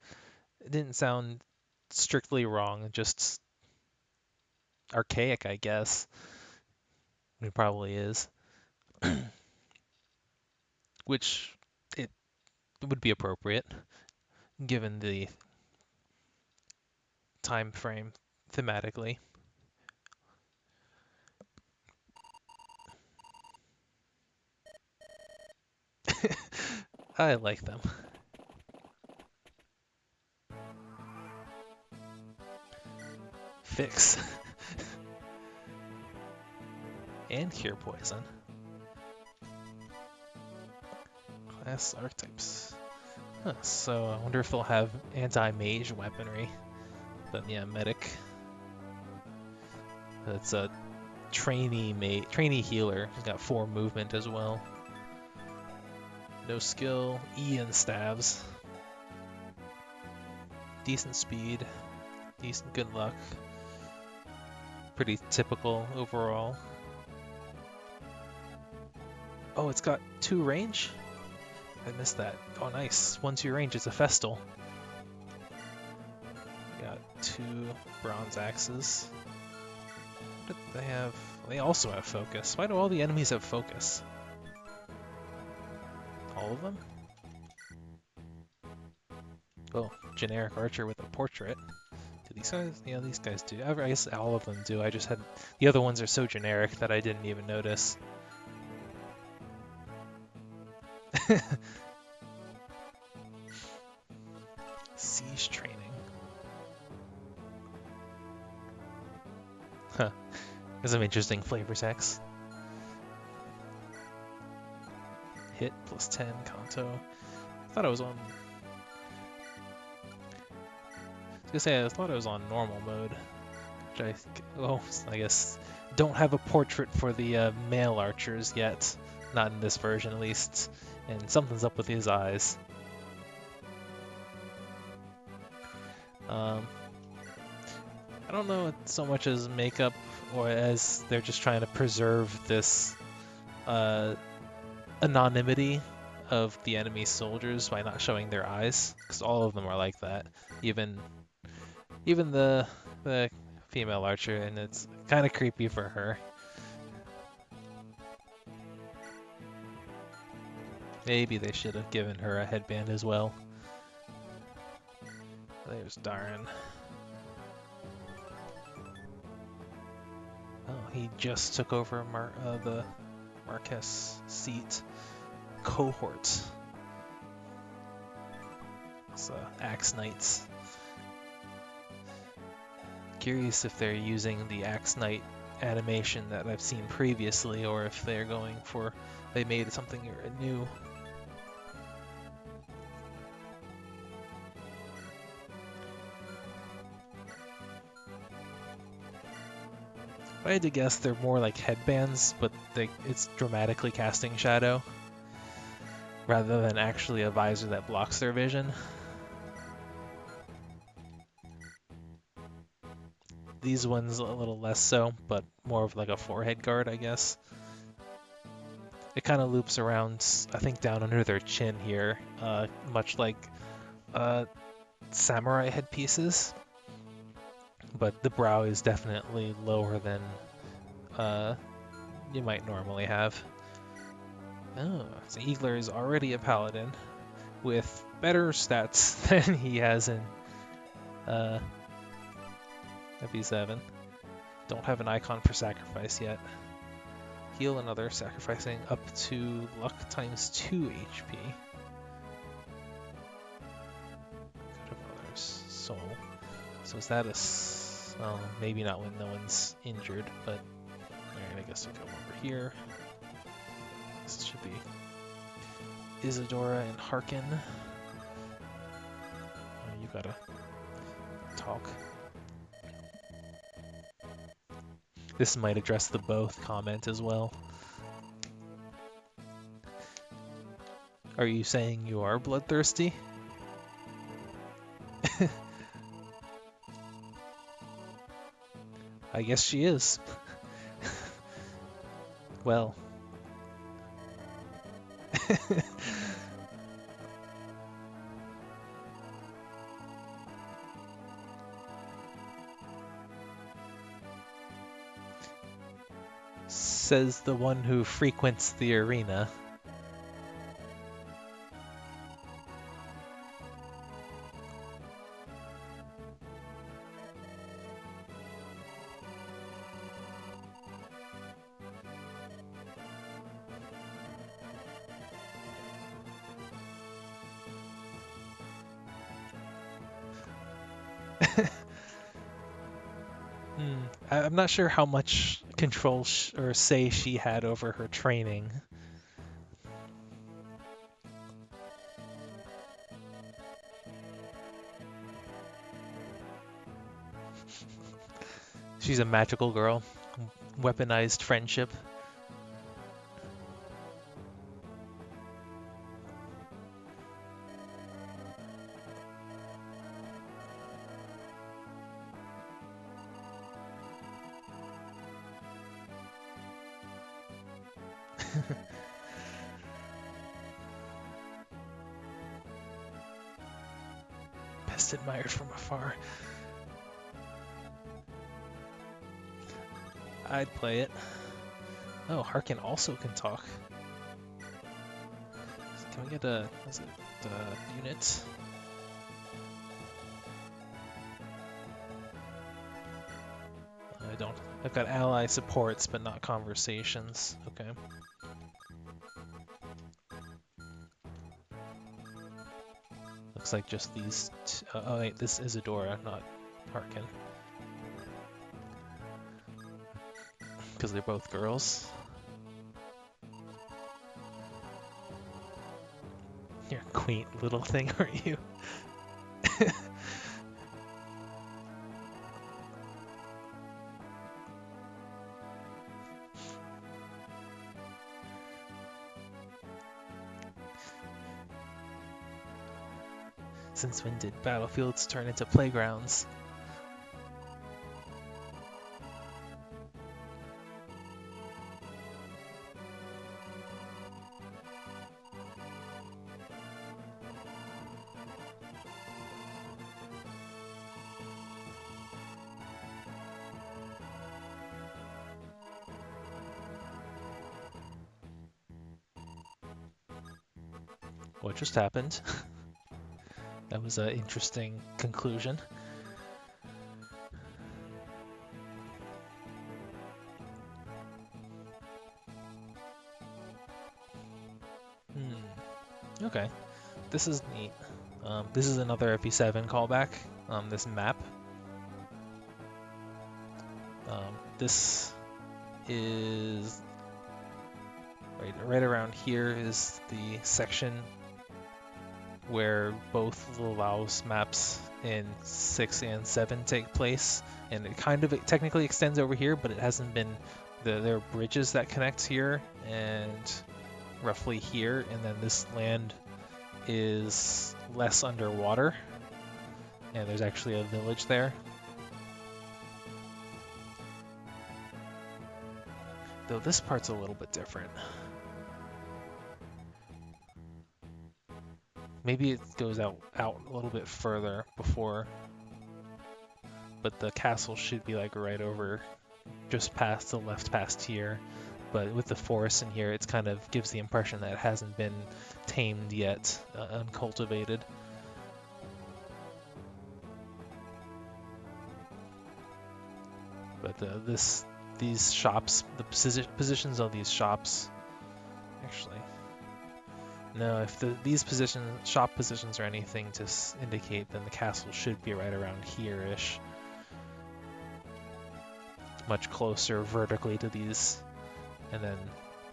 It didn't sound strictly wrong, just archaic, I guess. It probably is. Which it would be appropriate given the time frame thematically. I like them. Fix. And cure poison. Class archetypes. Huh, so I wonder if they'll have anti-mage weaponry. Then yeah, medic. It's a trainee healer. He's got 4 movement as well. No skill, E and stabs. Decent speed, decent good luck. Pretty typical overall. Oh, it's got 2 range? I missed that. Oh, nice. 1-2 range. It's a Festal. Got 2 bronze axes. What did they have? They also have focus. Why do all the enemies have focus? All of them? Oh, generic archer with a portrait. Do these guys? Yeah, these guys do. I guess all of them do. I just had... The other ones are so generic that I didn't even notice. Siege training. Huh. There's some interesting flavor text. Hit plus 10, Kanto. I thought I was on... I was gonna say, I thought I was on normal mode. Which I guess don't have a portrait for the male archers yet. Not in this version, at least. And something's up with his eyes. I don't know so much as makeup or as they're just trying to preserve this anonymity of the enemy soldiers by not showing their eyes, because all of them are like that. Even the female archer, and it's kind of creepy for her. Maybe they should have given her a headband as well. There's Darren. Oh, he just took over the Marquess seat. Cohort. It's Axe Knights. Curious if they're using the Axe Knight animation that I've seen previously, or if they're going for... They made something new. If I had to guess, they're more like headbands, but it's dramatically casting shadow, rather than actually a visor that blocks their vision. These ones a little less so, but more of like a forehead guard, I guess. It kind of loops around, I think, down under their chin here, much like samurai headpieces. But the brow is definitely lower than you might normally have. Oh, so Eagler is already a paladin with better stats than he has in FE7. Don't have an icon for sacrifice yet. Heal another, sacrificing up to luck times 2 HP. Good of others. Soul. So is that a... Oh, maybe not when no one's injured, but... Alright, I guess we'll go over here. This should be Isadora and Harkin. Oh, you gotta talk. This might address the both comment as well. Are you saying you are bloodthirsty? I guess she is. Well. Says the one who frequents the arena. I'm not sure how much control or say she had over her training. She's a magical girl. Weaponized friendship. Best admired from afar. I'd play it. Oh, Harkin also can talk. Can we get a, is it unit? I don't. I've got ally supports, but not conversations. Okay. Looks like just these. Oh wait, this is Adora, not Harkin. Because they're both girls. You're a quaint little thing, aren't you? Since when did battlefields turn into playgrounds? What just happened? That was an interesting conclusion. Okay, this is neat. This is another FE7 callback. This map. This is right around here is the section where both Lalao's maps in 6 and 7 take place, and it technically extends over here, but it hasn't been. There are bridges that connect here and roughly here, and then this land is less underwater, and there's actually a village there. Though this part's a little bit different. Maybe it goes out a little bit further before, but the castle should be like right over, just past the left past here. But with the forest in here, it kind of gives the impression that it hasn't been tamed yet, uncultivated. But these shops, the positions of these shops, actually, no, if these shop positions are anything to indicate, then the castle should be right around here-ish. Much closer vertically to these. And then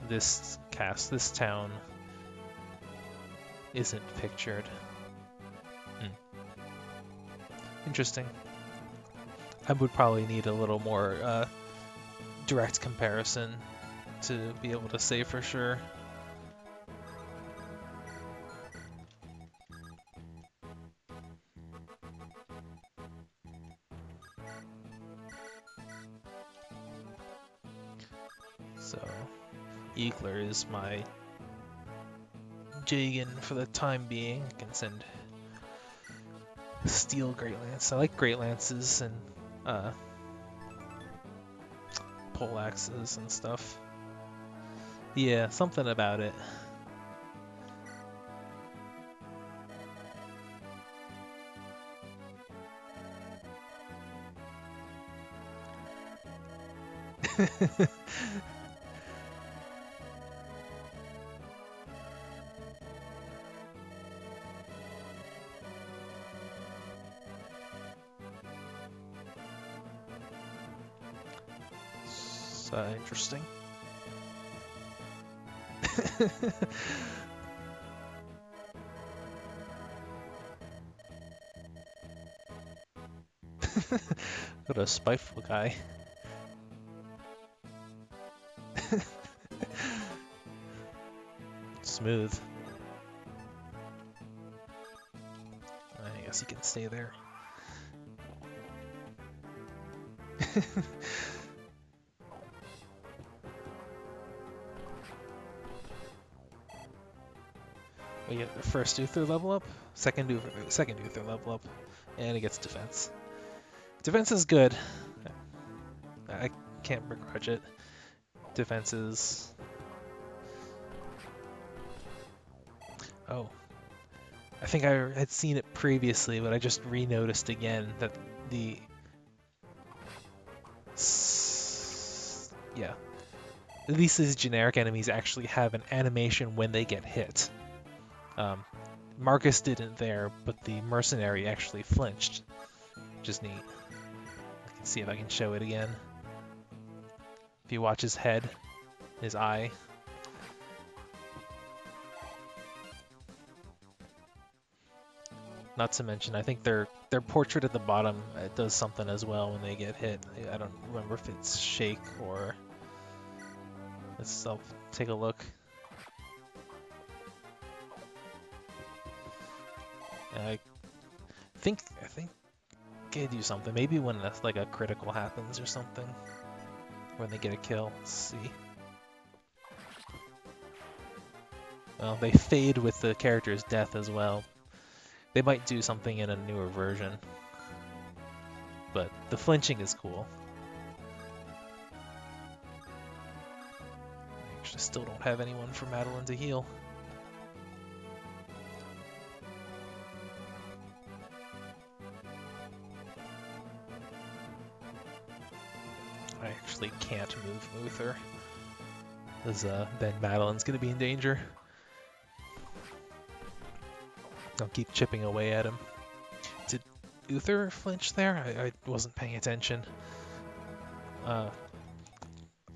this town isn't pictured. Interesting. I would probably need a little more direct comparison to be able to say for sure. So, Eagler is my Jagan for the time being. I can send Steel Great Lance. I like Great Lances and pole axes and stuff. Yeah, something about it. Interesting. What a spiteful guy. Smooth. I guess he can stay there. We get the first Uther level up, second Uther level up, and he gets defense. Defense is good. can't begrudge it. Defenses. Oh. I think I had seen it previously, but I just re-noticed again that the... Yeah. At least these generic enemies actually have an animation when they get hit. Marcus didn't there, but the mercenary actually flinched, which is neat. I can see if I can show it again. If you watch his head, his eye. Not to mention, I think their portrait at the bottom does something as well when they get hit. I don't remember if it's shake or... I'll take a look. I think they do something. Maybe when like a critical happens or something, when they get a kill. Let's see. Well, they fade with the character's death as well. They might do something in a newer version, but the flinching is cool. I actually still don't have anyone for Madeline to heal. I actually can't move Uther, because then Madeline's going to be in danger. I'll keep chipping away at him. Did Uther flinch there? I wasn't paying attention.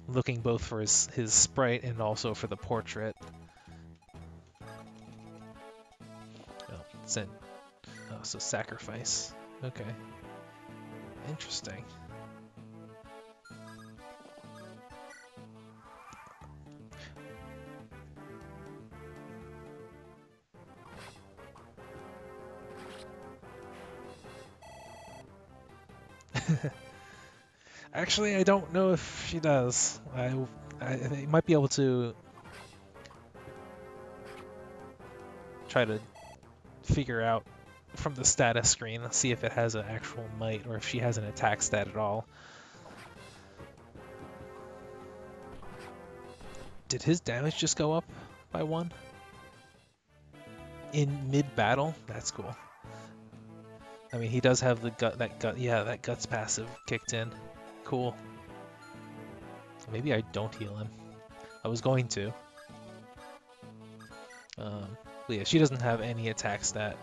Looking both for his sprite and also for the portrait. Oh, so sacrifice. Okay. Interesting. Actually, I don't know if she does. I might be able to try to figure out from the status screen, see if it has an actual might or if she has an attack stat at all. Did his damage just go up by 1? In mid-battle? That's cool. I mean, he does have the that guts passive kicked in. Cool. Maybe I don't heal him. I was going to. But yeah, she doesn't have any attack stat.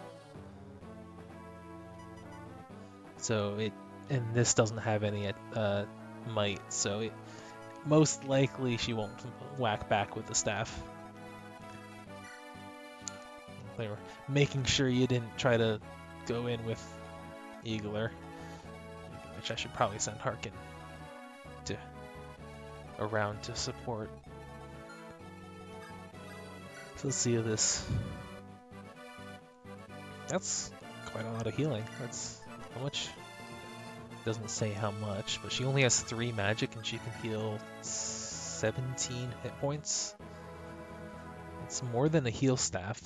So and this doesn't have any might, so most likely she won't whack back with the staff. They were making sure you didn't try to go in with Eagler, which I should probably send Harkin around to support. So let's see this. That's quite a lot of healing. That's how much? Doesn't say how much, but she only has 3 magic and she can heal 17 hit points. It's more than a heal staff.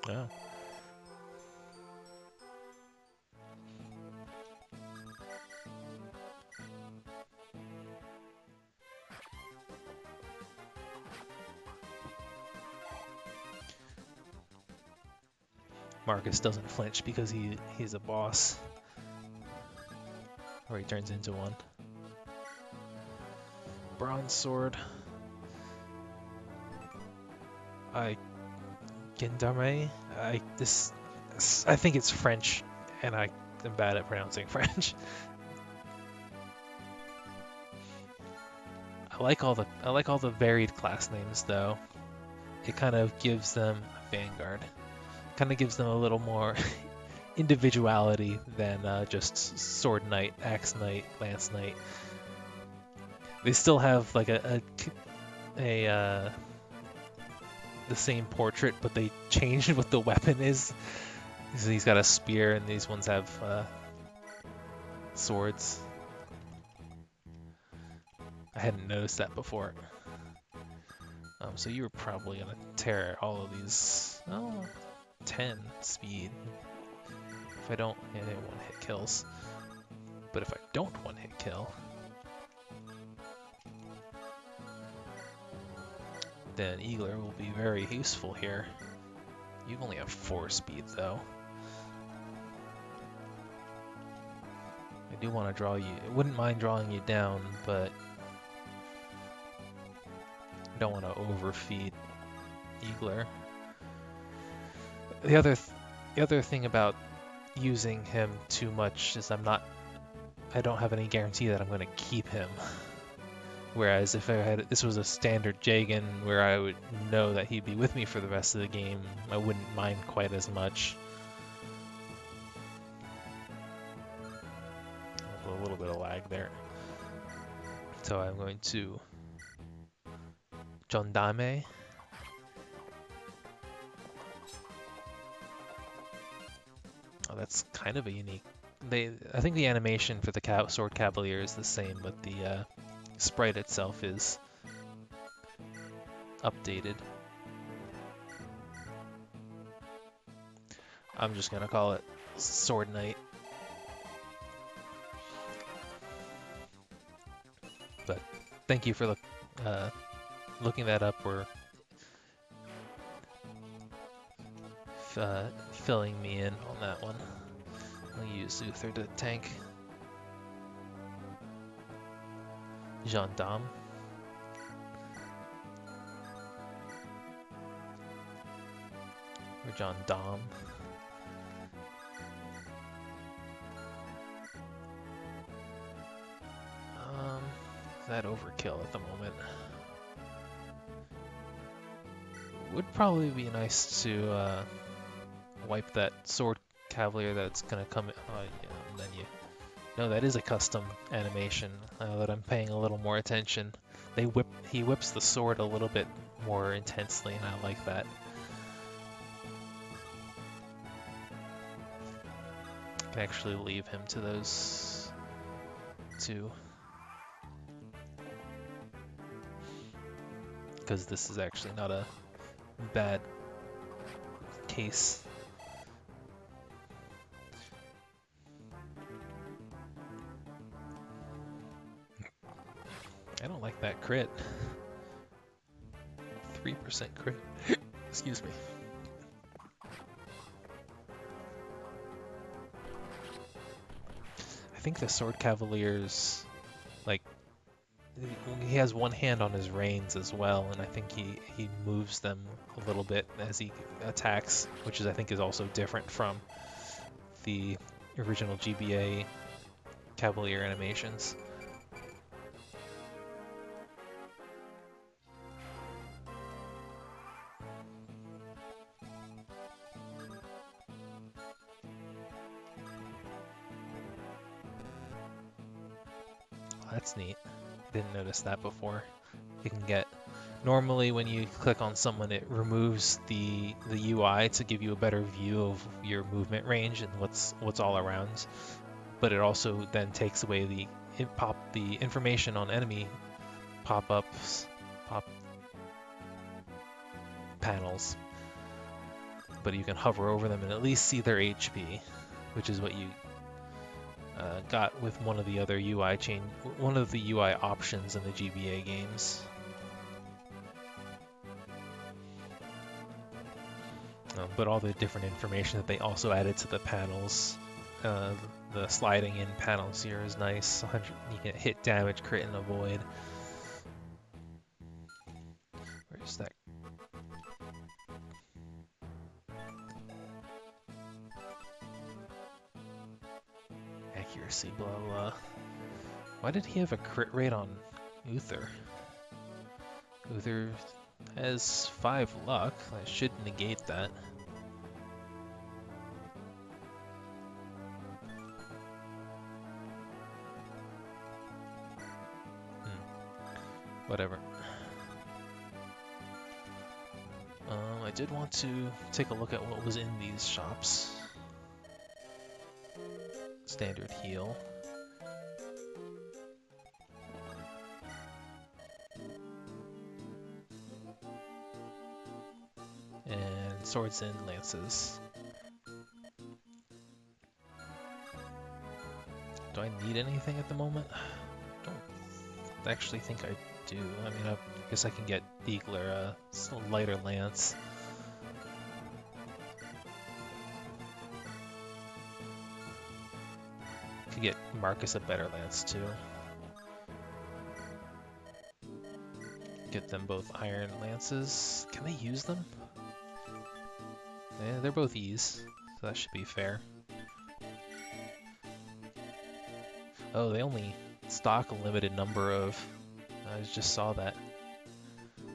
Oh. Marcus doesn't flinch because he's a boss. Or he turns into one. Bronze sword. Gendarme? I think it's French, and I am bad at pronouncing French. I like all the varied class names though. It kind of gives them Vanguard. Kind of gives them a little more individuality than just Sword Knight, Axe Knight, Lance Knight. They still have like the same portrait, but they changed what the weapon is. So he's got a spear, and these ones have swords. I hadn't noticed that before. So you were probably gonna tear all of these. Oh, 10 speed. If I don't, yeah, they one-hit kills. But if I don't one-hit kill, then Eagler will be very useful here. You only have 4 speed though. I do want to draw you. I wouldn't mind drawing you down, but I don't want to overfeed Eagler. The other thing about using him too much is I don't have any guarantee that I'm going to keep him. Whereas if this was a standard Jagan where I would know that he'd be with me for the rest of the game, I wouldn't mind quite as much. A little bit of lag there. So I'm going to Jondame. Oh, that's kind of a unique. I think the animation for the Sword Cavalier is the same, but the sprite itself is updated. I'm just gonna call it Sword Knight. But thank you for looking that up or filling me in on that one. I'll use Uther to tank. Gendarme. Or Gendarme. That overkill at the moment. Would probably be nice to wipe that Sword Cavalier that's gonna come. Yeah, menu. No, that is a custom animation. That I'm paying a little more attention. He whips the sword a little bit more intensely, and I like that. I can actually leave him to those two. Because this is actually not a bad case. I don't like that crit. 3% crit. Excuse me. I think the Sword Cavalier's like he has one hand on his reins as well, and I think he moves them a little bit as he attacks, which I think is also different from the original GBA Cavalier animations. That's neat. Didn't notice that before. You can get normally when you click on someone, it removes the UI to give you a better view of your movement range and what's all around. But it also then takes away the information on enemy pop panels. But you can hover over them and at least see their HP, which is what you got with one of the other one of the UI options in the GBA games. But all the different information that they also added to the panels, the sliding in panels here is nice. You can hit, damage, crit, and avoid. Where's that? Accuracy, blah blah. Why did he have a crit rate on Uther? Uther has 5 luck. That should negate that. Whatever. I did want to take a look at what was in these shops. Standard heal. and swords and lances. Do I need anything at the moment? Don't actually think I do. I mean, I guess I can get Diegler a lighter lance. Could get Marcus a better lance too. Get them both iron lances. Can they use them? Yeah, they're both E's, so that should be fair. Oh, they only stock a limited number of... I just saw that.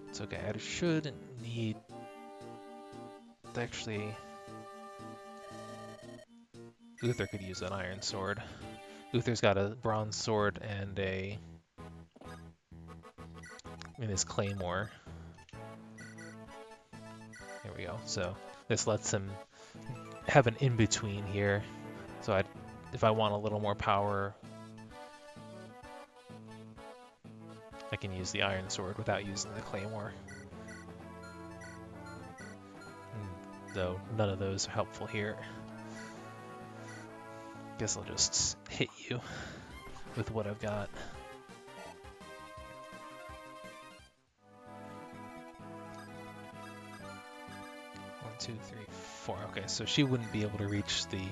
It's okay, I shouldn't need... Actually... Uther could use an iron sword. Uther's got a bronze sword and a... in his claymore. There we go. So this lets him have an in-between here. So if I want a little more power, I can use the iron sword without using the claymore. Though none of those are helpful here. Guess I'll just hit you with what I've got. 1, 2, 3, 4. Okay, so she wouldn't be able to reach the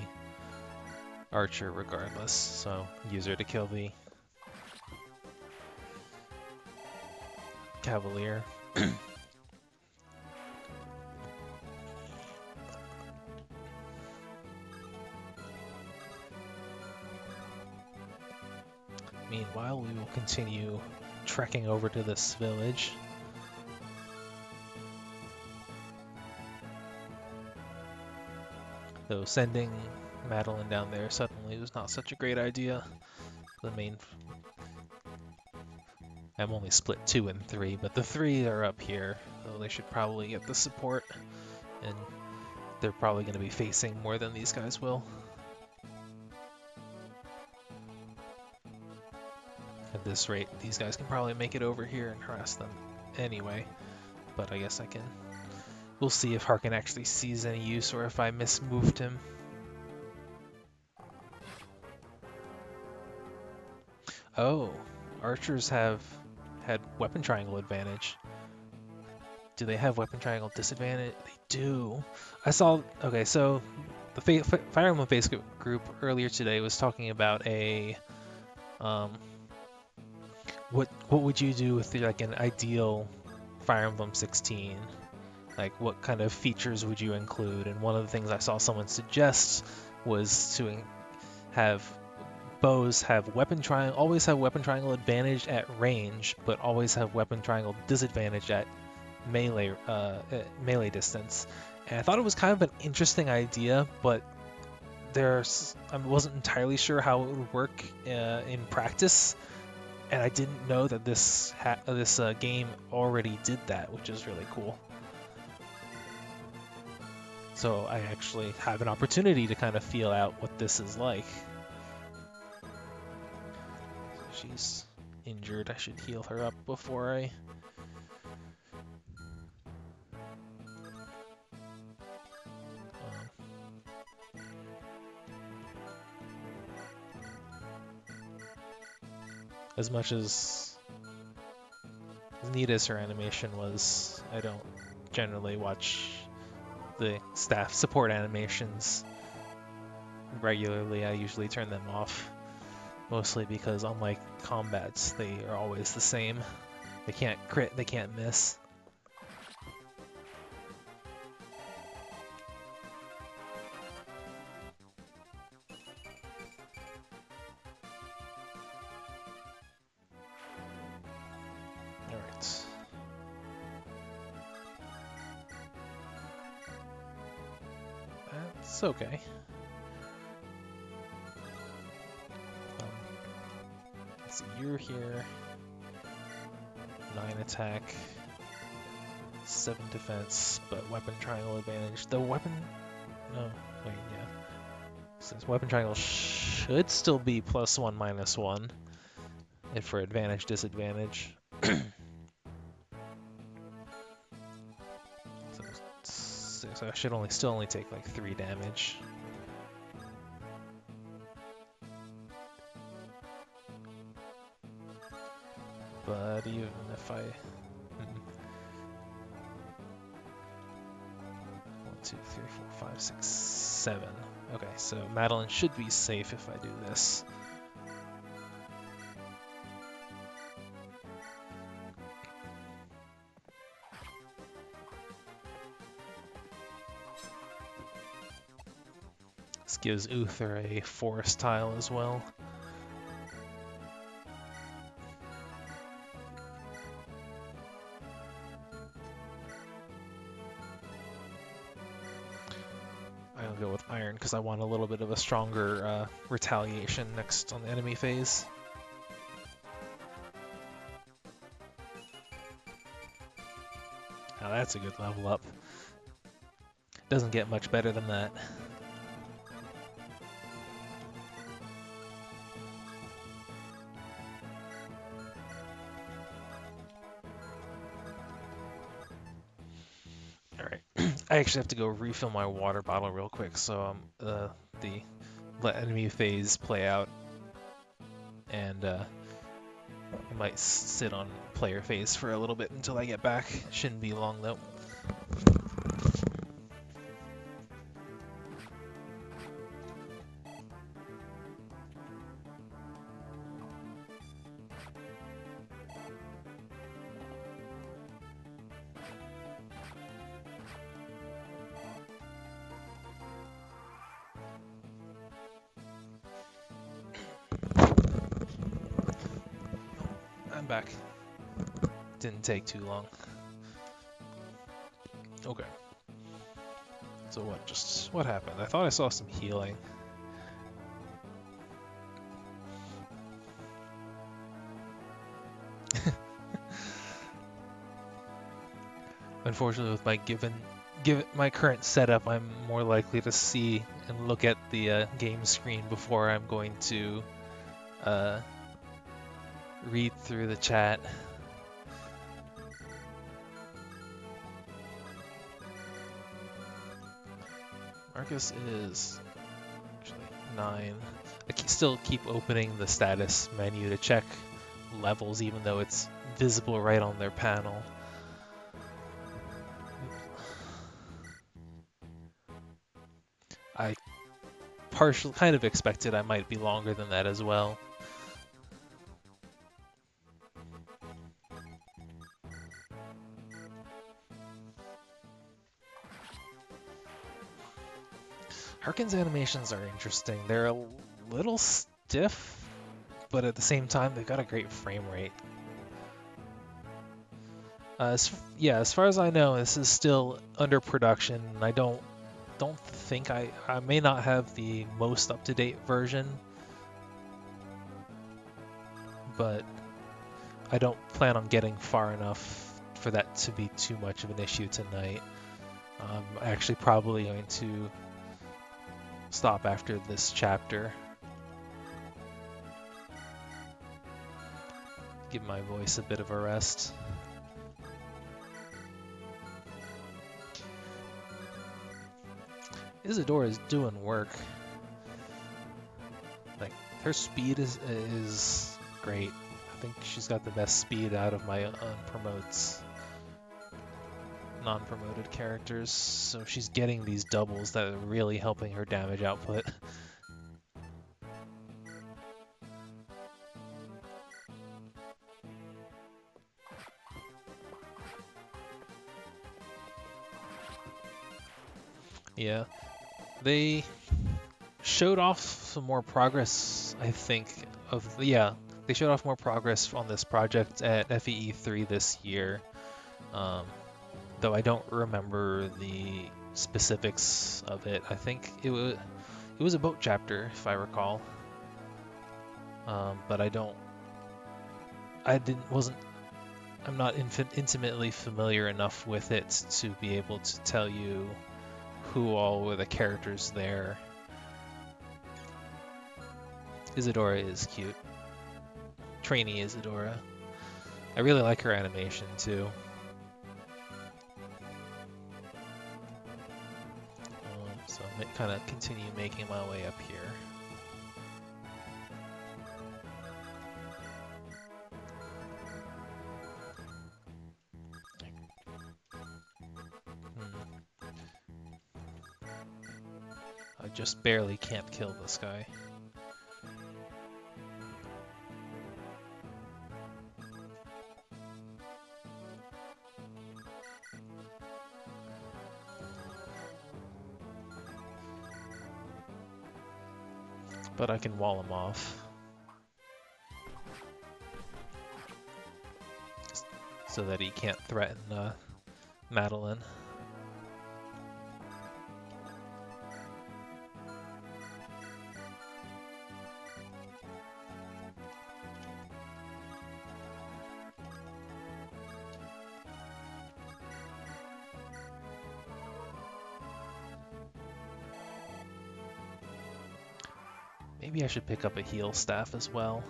archer regardless, so use her to kill the cavalier. Meanwhile, we will continue trekking over to this village. Though sending Madeline down there suddenly was not such a great idea. I'm only split 2 and 3, but the 3 are up here, so they should probably get the support, and they're probably going to be facing more than these guys will. At this rate, these guys can probably make it over here and harass them anyway, but I guess I can... We'll see if Harkin actually sees any use or if I mismoved him. Oh, archers have had weapon triangle advantage. Do they have weapon triangle disadvantage? They do. I saw... Okay, so the Fire Emblem Facebook group earlier today was talking about a... What would you do with like an ideal Fire Emblem 16? Like, what kind of features would you include? And one of the things I saw someone suggest was to have bows have always have weapon triangle advantage at range, but always have weapon triangle disadvantage at melee distance. And I thought it was kind of an interesting idea, but I wasn't entirely sure how it would work in practice. And I didn't know that this game already did that, which is really cool. So I actually have an opportunity to kind of feel out what this is like. So she's injured. I should heal her up before I... As much as neat as her animation was, I don't generally watch the staff support animations regularly. I usually turn them off, mostly because unlike combats, they are always the same. They can't crit, they can't miss. Alright. That's okay. Let's see, you're here. 9 attack, 7 defense, but weapon triangle advantage. The weapon... No, wait, yeah. Since weapon triangle should still be +1, -1, and for advantage, disadvantage. So So I should still only take like 3 damage. But even if I... 1, 2, 3, 4, 5, 6, 7. Okay, so Madeline should be safe if I do this. This gives Uther a forest tile as well. I'll go with Iron because I want a little bit of a stronger retaliation next on the enemy phase. Now that's a good level up. Doesn't get much better than that. I actually have to go refill my water bottle real quick, so let enemy phase play out, and I might sit on player phase for a little bit until I get back. Shouldn't be long though. I'm back. Didn't take too long. Okay. So what happened? I thought I saw some healing. Unfortunately, with my given my current setup, I'm more likely to see and look at the game screen before I'm going to read through the chat. Marcus is actually 9. I still keep opening the status menu to check levels, even though it's visible right on their panel. I kind of expected I might be longer than that as well. Harkin's animations are interesting. They're a little stiff, but at the same time, they've got a great frame rate. As far as I know, this is still under production, and I don't think I may not have the most up-to-date version, but I don't plan on getting far enough for that to be too much of an issue tonight. I'm actually probably going to stop after this chapter. Give my voice a bit of a rest. Isadora is doing work. Like, her speed is great. I think she's got the best speed out of my non-promoted characters, so she's getting these doubles that are really helping her damage output. Yeah, they showed off some more progress, I think, they showed off more progress on this project at FE3 this year. Though I don't remember the specifics of it. I think it was a boat chapter, if I recall. But I'm not intimately familiar enough with it to be able to tell you who all were the characters there. Isadora is cute. Trainee Isadora. I really like her animation too. kind of continue making my way up here. I just barely can't kill this guy. But I can wall him off. So that he can't threaten Madeline. Maybe I should pick up a heal staff as well.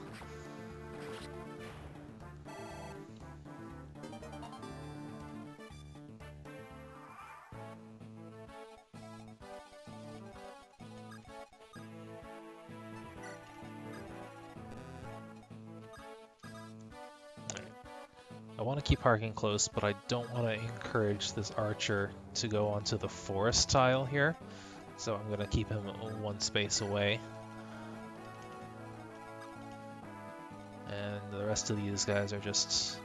I want to keep Harking close, but I don't want to encourage this archer to go onto the forest tile here. So I'm going to keep him one space away. And the rest of these guys are just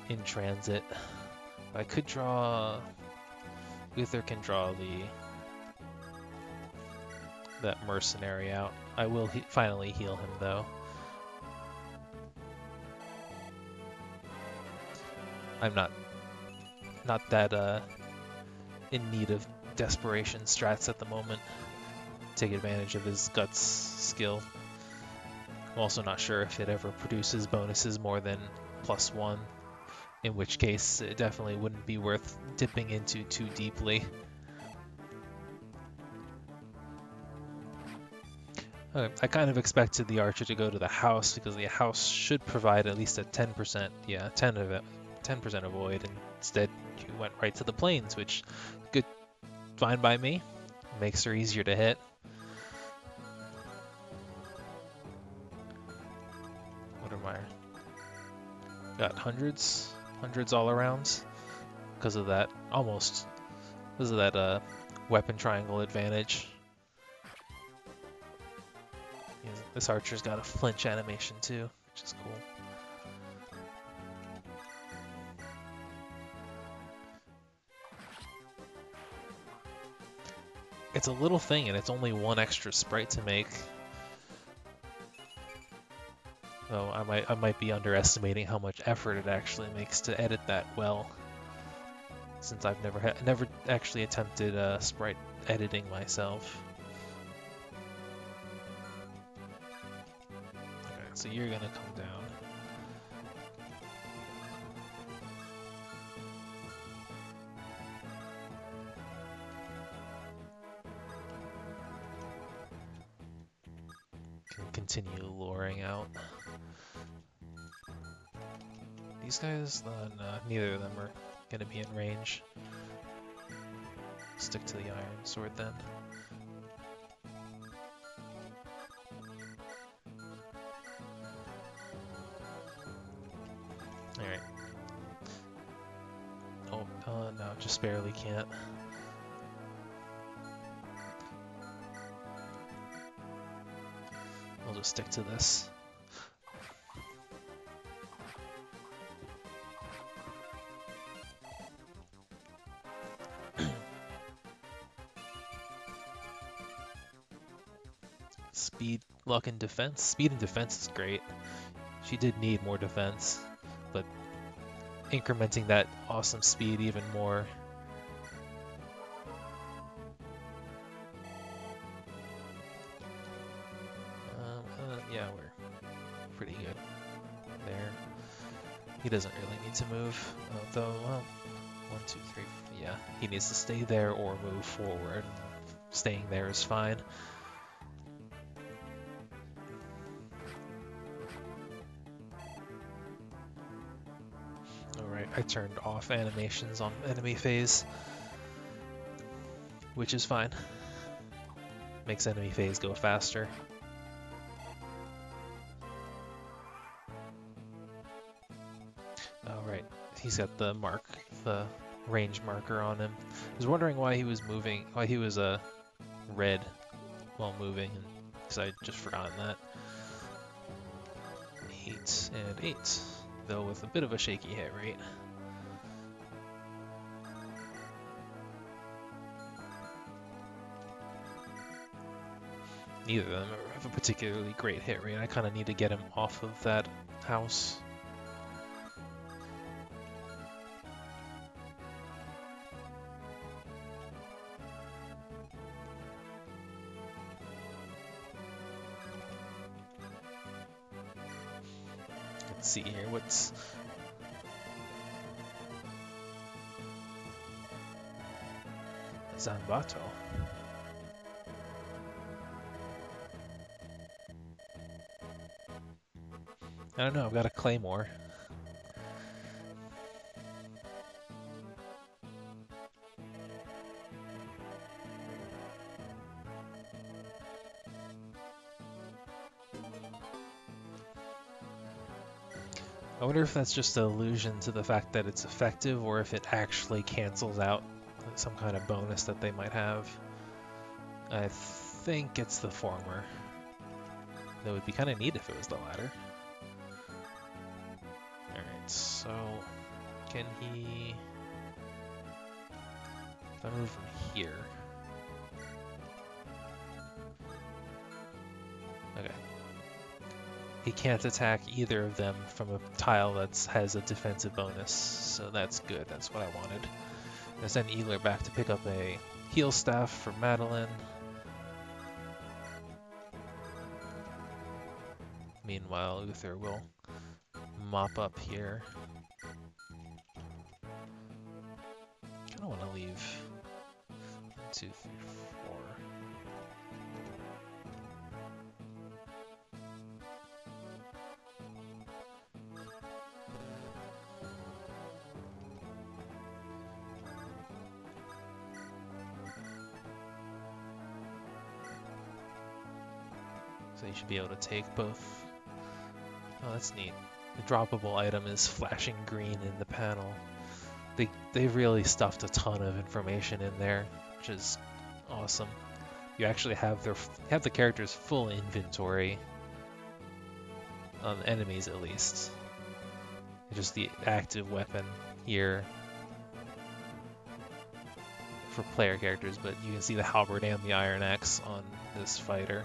in transit. I could draw... Uther can draw that mercenary out. I will finally heal him though. I'm not that in need of desperation strats at the moment. Take advantage of his guts skill. I'm also not sure if it ever produces bonuses more than +1, in which case it definitely wouldn't be worth dipping into too deeply. I kind of expected the archer to go to the house because the house should provide at least a 10%, yeah, 10% avoid, and instead you went right to the plains, which good, fine by me. Makes her easier to hit. What am I? Got hundreds all around because of that weapon triangle advantage. Yeah, this archer's got a flinch animation too, which is cool. It's a little thing, and it's only one extra sprite to make. Oh, I might be underestimating how much effort it actually makes to edit that well, since I've never actually attempted sprite editing myself. Okay, so you're gonna come down. Continue luring out. These guys, neither of them are going to be in range. Stick to the iron sword then. Alright. Oh, no, just barely can't. I'll just stick to this. Speed, luck, and defense. Speed and defense is great. She did need more defense, but incrementing that awesome speed even more. Yeah, we're pretty good there. He doesn't really need to move, though, well, 1, 2, 3, yeah, he needs to stay there or move forward. Staying there is fine. Alright, I turned off animations on enemy phase, which is fine. makes enemy phase go faster. Oh, right. He's got the range marker on him. I was wondering why he was moving, why he was red while moving, because I just forgotten that. 8 and 8, though with a bit of a shaky hit rate. Neither of them have a particularly great hit rate. I kind of need to get him off of that house. Let's see here, what's... Zanbato. I don't know, I've got a claymore. I wonder if that's just an allusion to the fact that it's effective, or if it actually cancels out some kind of bonus that they might have. I think it's the former. That would be kind of neat if it was the latter. Alright, so can he... If I move from here... Okay. He can't attack either of them from a tile that has a defensive bonus, so that's good, that's what I wanted. I send Elibe back to pick up a heal staff for Madeline. Meanwhile, Uther will mop up here. Kinda wanna leave 1, 2, 3, 4. So you should be able to take both. Oh, that's neat. The droppable item is flashing green in the panel. They really stuffed a ton of information in there, which is awesome. You actually have the character's full inventory on enemies, at least. Just the active weapon here for player characters, but you can see the halberd and the iron axe on this fighter.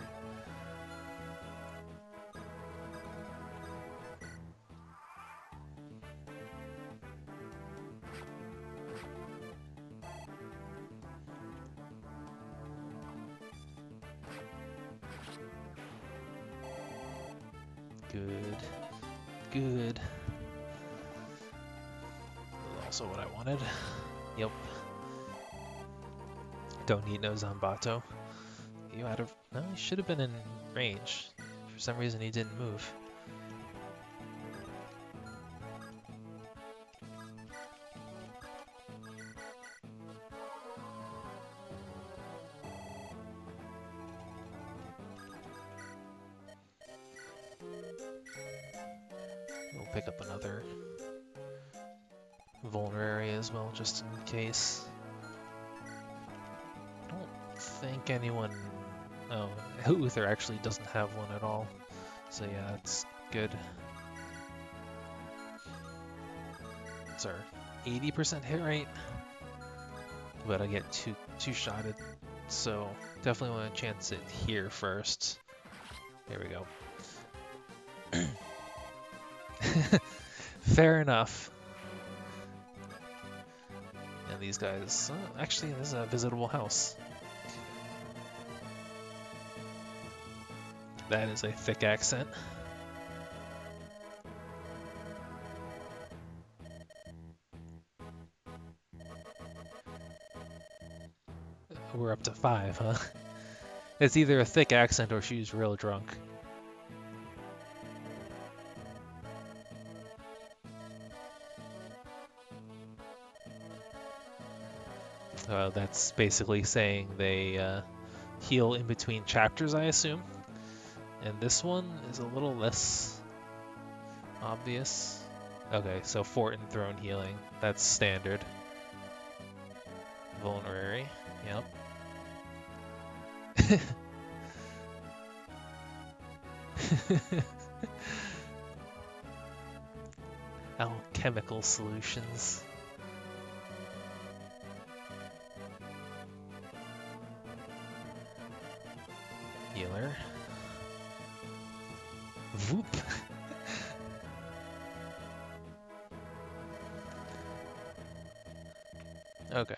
Good. Good. Also what I wanted. Yep. Don't need no Zanbato. You out of... No, he should have been in range. For some reason he didn't move. We'll pick up another vulnerary as well, just in case. I don't think anyone... Oh, Uther actually doesn't have one at all. So yeah, that's good. It's our 80% hit rate. But I get two-shotted, so definitely want to chance it here first. There we go. Fair enough. And these guys... actually, this is a visitable house. That is a thick accent. We're up to 5, huh? It's either a thick accent or she's real drunk. That's basically saying they heal in between chapters, I assume. And this one is a little less obvious. Okay, so Fort and Throne healing. That's standard. Vulnerary. Yep. Alchemical solutions. Healer. Whoop. Okay.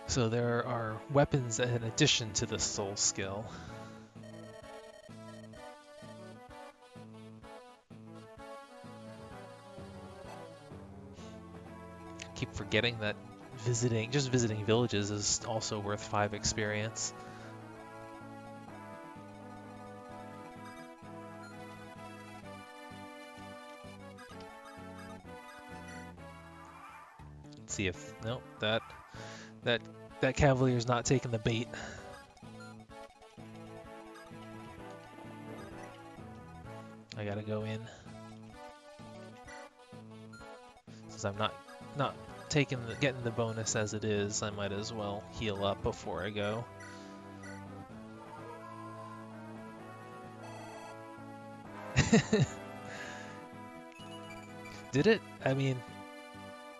So there are weapons in addition to the soul skill. Keep forgetting that just visiting villages is also worth 5 experience. Let's see if nope, that cavalier's not taking the bait. I gotta go in. Since I'm not getting the bonus as it is, I might as well heal up before I go. Did it? I mean,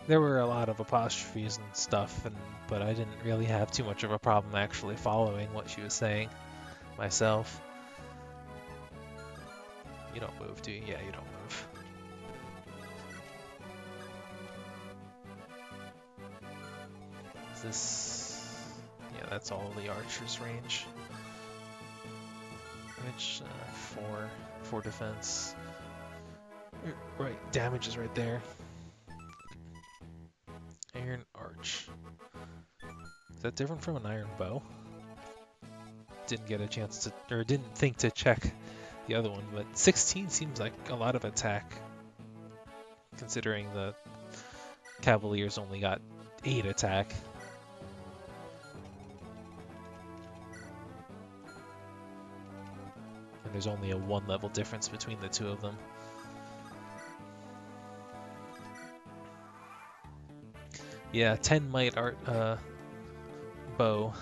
there were a lot of apostrophes and stuff, but I didn't really have too much of a problem actually following what she was saying myself. You don't move, do you? Yeah, you don't move. Is this... Yeah, that's all the archer's range. Which, 4 defense. Right, damage is right there. Iron arch. Is that different from an iron bow? Didn't get a chance to, or didn't think to check the other one, but 16 seems like a lot of attack, considering the Cavaliers only got 8 attack. And there's only a 1 level difference between the two of them. Yeah, 10 might bow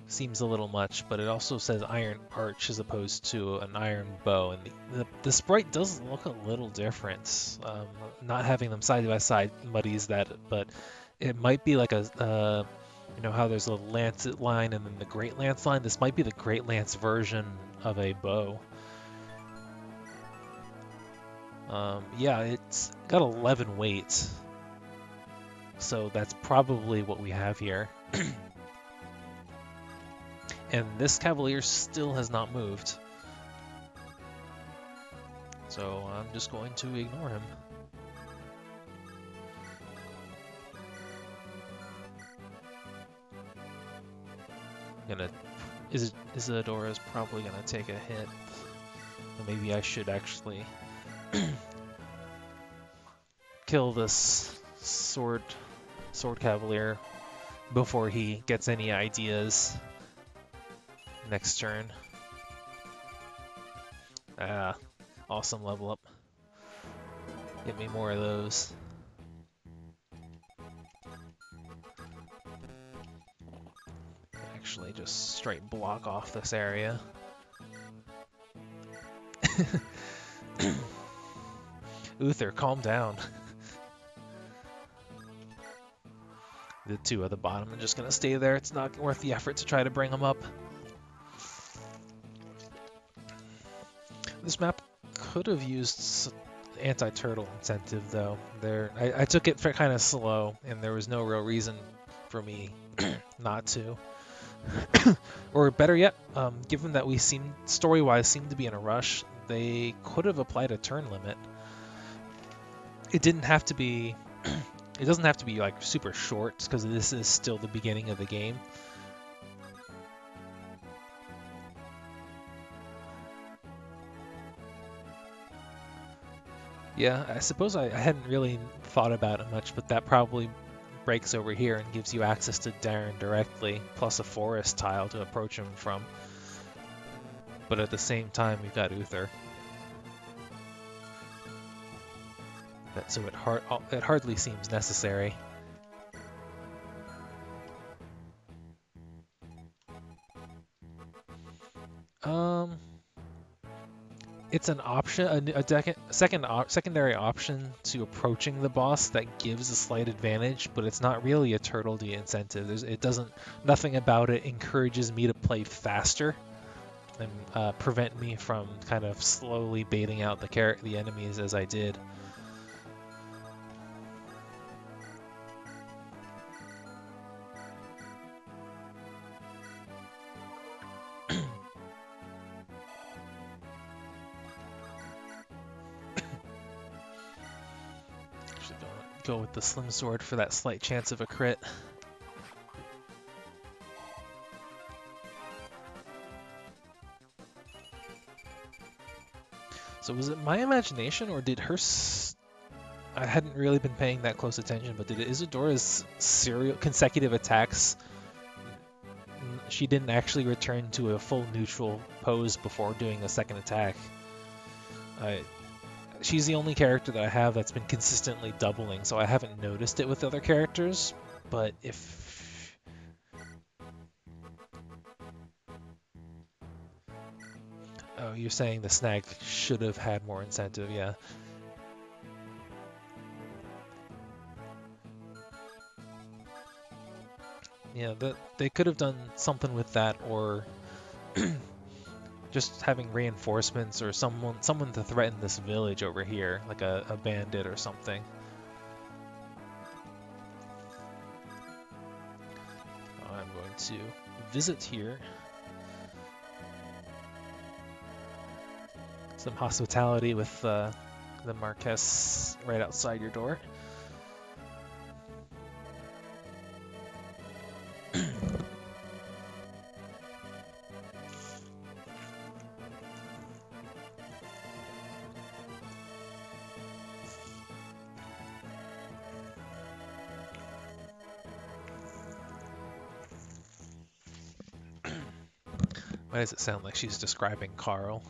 seems a little much, but it also says iron arch as opposed to an iron bow, and the sprite does look a little different. Not having them side by side muddies that, but it might be like a you know how there's a lancet line and then the great lance line. This might be the great lance version of a bow. Yeah, it's got 11 weight. So that's probably what we have here. And this Cavalier still has not moved. So I'm just going to ignore him. Isadora's probably gonna take a hit. Or maybe I should actually kill this sword Cavalier before he gets any ideas next turn. Ah, awesome level up. Get me more of those. Actually, just straight block off this area. Uther, calm down. The 2 at the bottom are just gonna stay there. It's not worth the effort to try to bring them up. This map could have used anti-turtle incentive though. I took it for kind of slow, and there was no real reason for me not to. Or better yet, given that we story-wise seem to be in a rush, they could have applied a turn limit. It didn't have to be. It doesn't have to be like super short, because this is still the beginning of the game. Yeah, I suppose I hadn't really thought about it much, but that probably breaks over here and gives you access to Darren directly, plus a forest tile to approach him from. But at the same time, we've got Uther. So it hardly seems necessary. It's an option, secondary option to approaching the boss that gives a slight advantage, but it's not really a Turtle D incentive. Nothing about it encourages me to play faster and prevent me from kind of slowly baiting out the enemies as I did. Go with the Slim Sword for that slight chance of a crit. So was it my imagination, or did her... I hadn't really been paying that close attention, but did Isadora's consecutive attacks... She didn't actually return to a full neutral pose before doing a second attack. She's the only character that I have that's been consistently doubling, so I haven't noticed it with other characters, but if... Oh, you're saying the snag should have had more incentive, yeah. Yeah, they could have done something with that, or just having reinforcements or someone to threaten this village over here, like a bandit or something. I'm going to visit here. Some hospitality with the Marquess right outside your door. Why does it sound like she's describing Carl?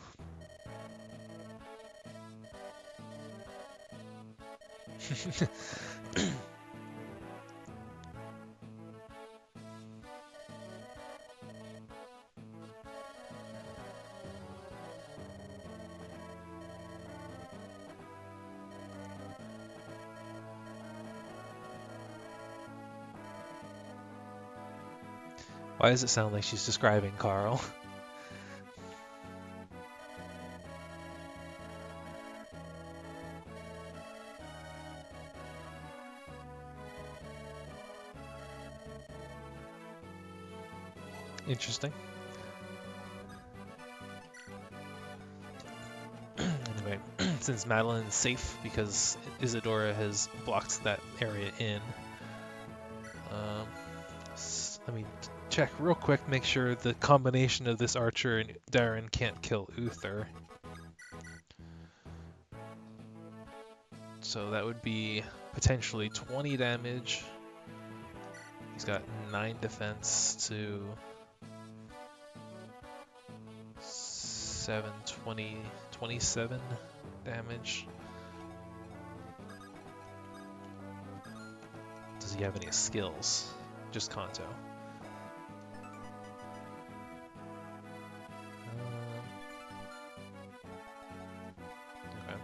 Why does it sound like she's describing Carl? Interesting. Anyway, since Madeline is safe because Isadora has blocked that area in, let me check real quick, make sure the combination of this archer and Darren can't kill Uther. So that would be potentially 20 damage. He's got 9 defense to 7, 20, 27 damage. Does he have any skills? Just Kanto. Okay.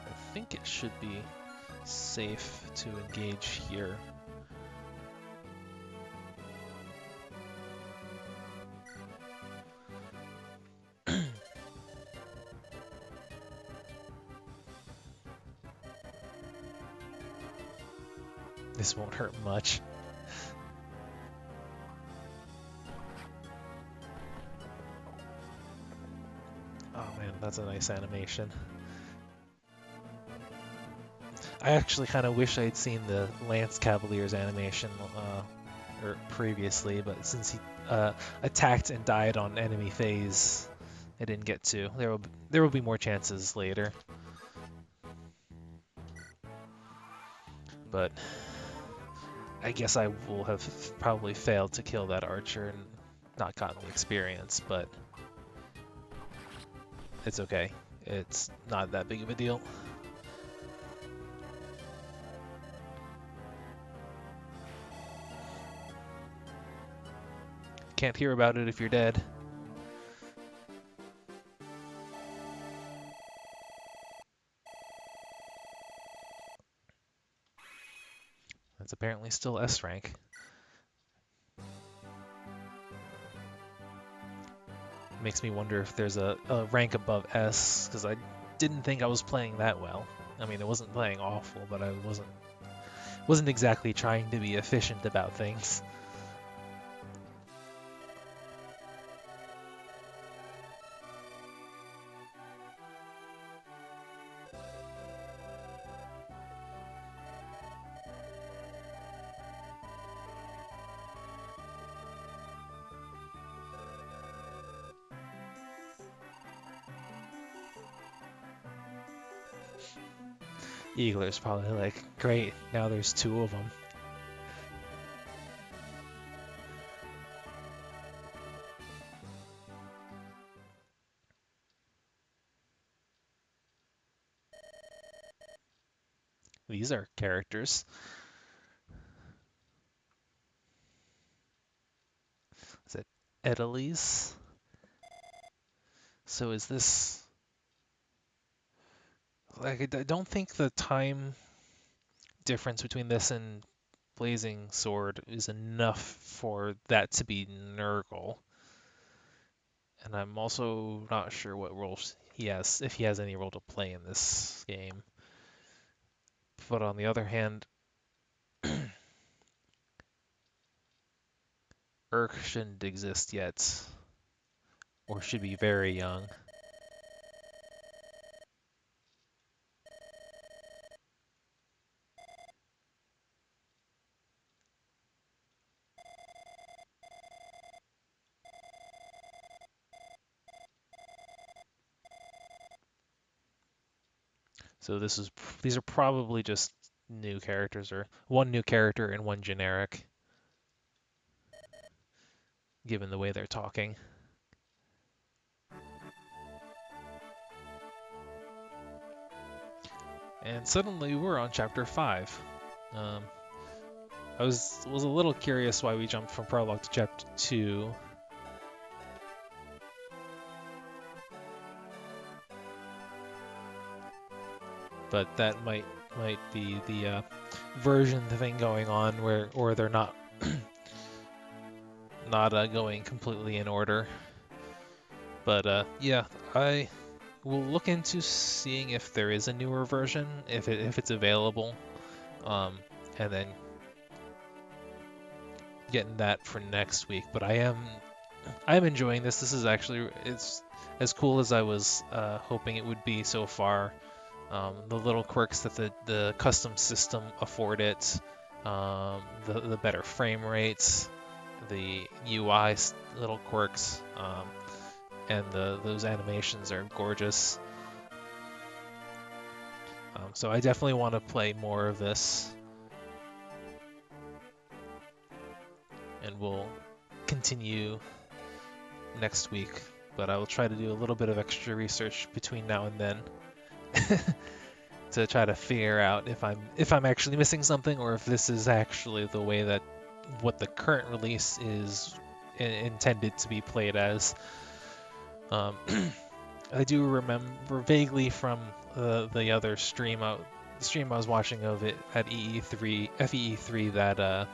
I think it should be safe to engage here. This won't hurt much. Oh man, that's a nice animation. I actually kind of wish I'd seen the Lance Cavalier's animation previously, but since he attacked and died on enemy phase, I didn't get to. There will be more chances later. But I guess I will have probably failed to kill that archer and not gotten the experience, but it's okay. It's not that big of a deal. Can't hear about it if you're dead. That's apparently still S rank. Makes me wonder if there's a rank above S, because I didn't think I was playing that well. I mean, it wasn't playing awful, but I wasn't exactly trying to be efficient about things. Eagler's probably like, great, now there's 2 of them. These are characters. Is it Edelies? So is this... Like, I don't think the time difference between this and Blazing Sword is enough for that to be Nurgle. And I'm also not sure what roles he has, if he has any role to play in this game. But on the other hand, Urk shouldn't exist yet, or should be very young. So these are probably just new characters, or one new character and one generic, given the way they're talking. And suddenly we're on chapter 5. I was a little curious why we jumped from prologue to chapter 2. But that might be the version thing going on or they're not not going completely in order. But yeah, I will look into seeing if there is a newer version, if it's available, and then getting that for next week. But I'm enjoying this. This is actually, it's as cool as I was hoping it would be so far. The little quirks that the custom system afford it, the better frame rates, the UI little quirks, and those animations are gorgeous. So I definitely want to play more of this, and we'll continue next week. But I will try to do a little bit of extra research between now and then to try to figure out if I'm actually missing something, or if this is actually the way that what the current release is intended to be played as. I do remember vaguely from the other stream I was watching of it at FE3 that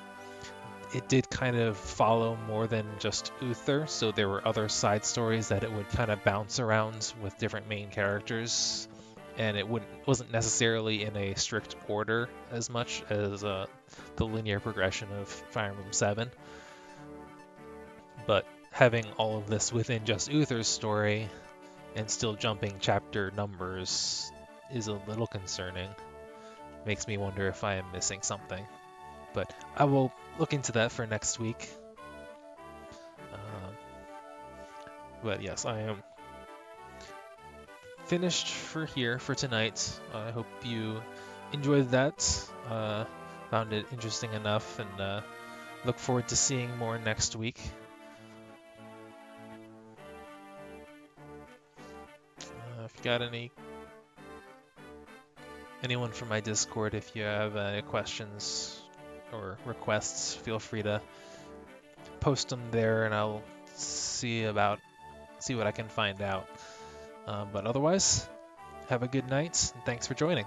it did kind of follow more than just Uther, so there were other side stories that it would kind of bounce around with different main characters, and it wasn't necessarily in a strict order as much as the linear progression of Fire Emblem 7. But having all of this within just Uther's story and still jumping chapter numbers is a little concerning. Makes me wonder if I am missing something. But I will look into that for next week. But yes, I am finished for here for tonight. I hope you enjoyed that, found it interesting enough, and look forward to seeing more next week. If you got anyone from my Discord, if you have any questions or requests, feel free to post them there, and I'll see what I can find out. But otherwise, have a good night, and thanks for joining.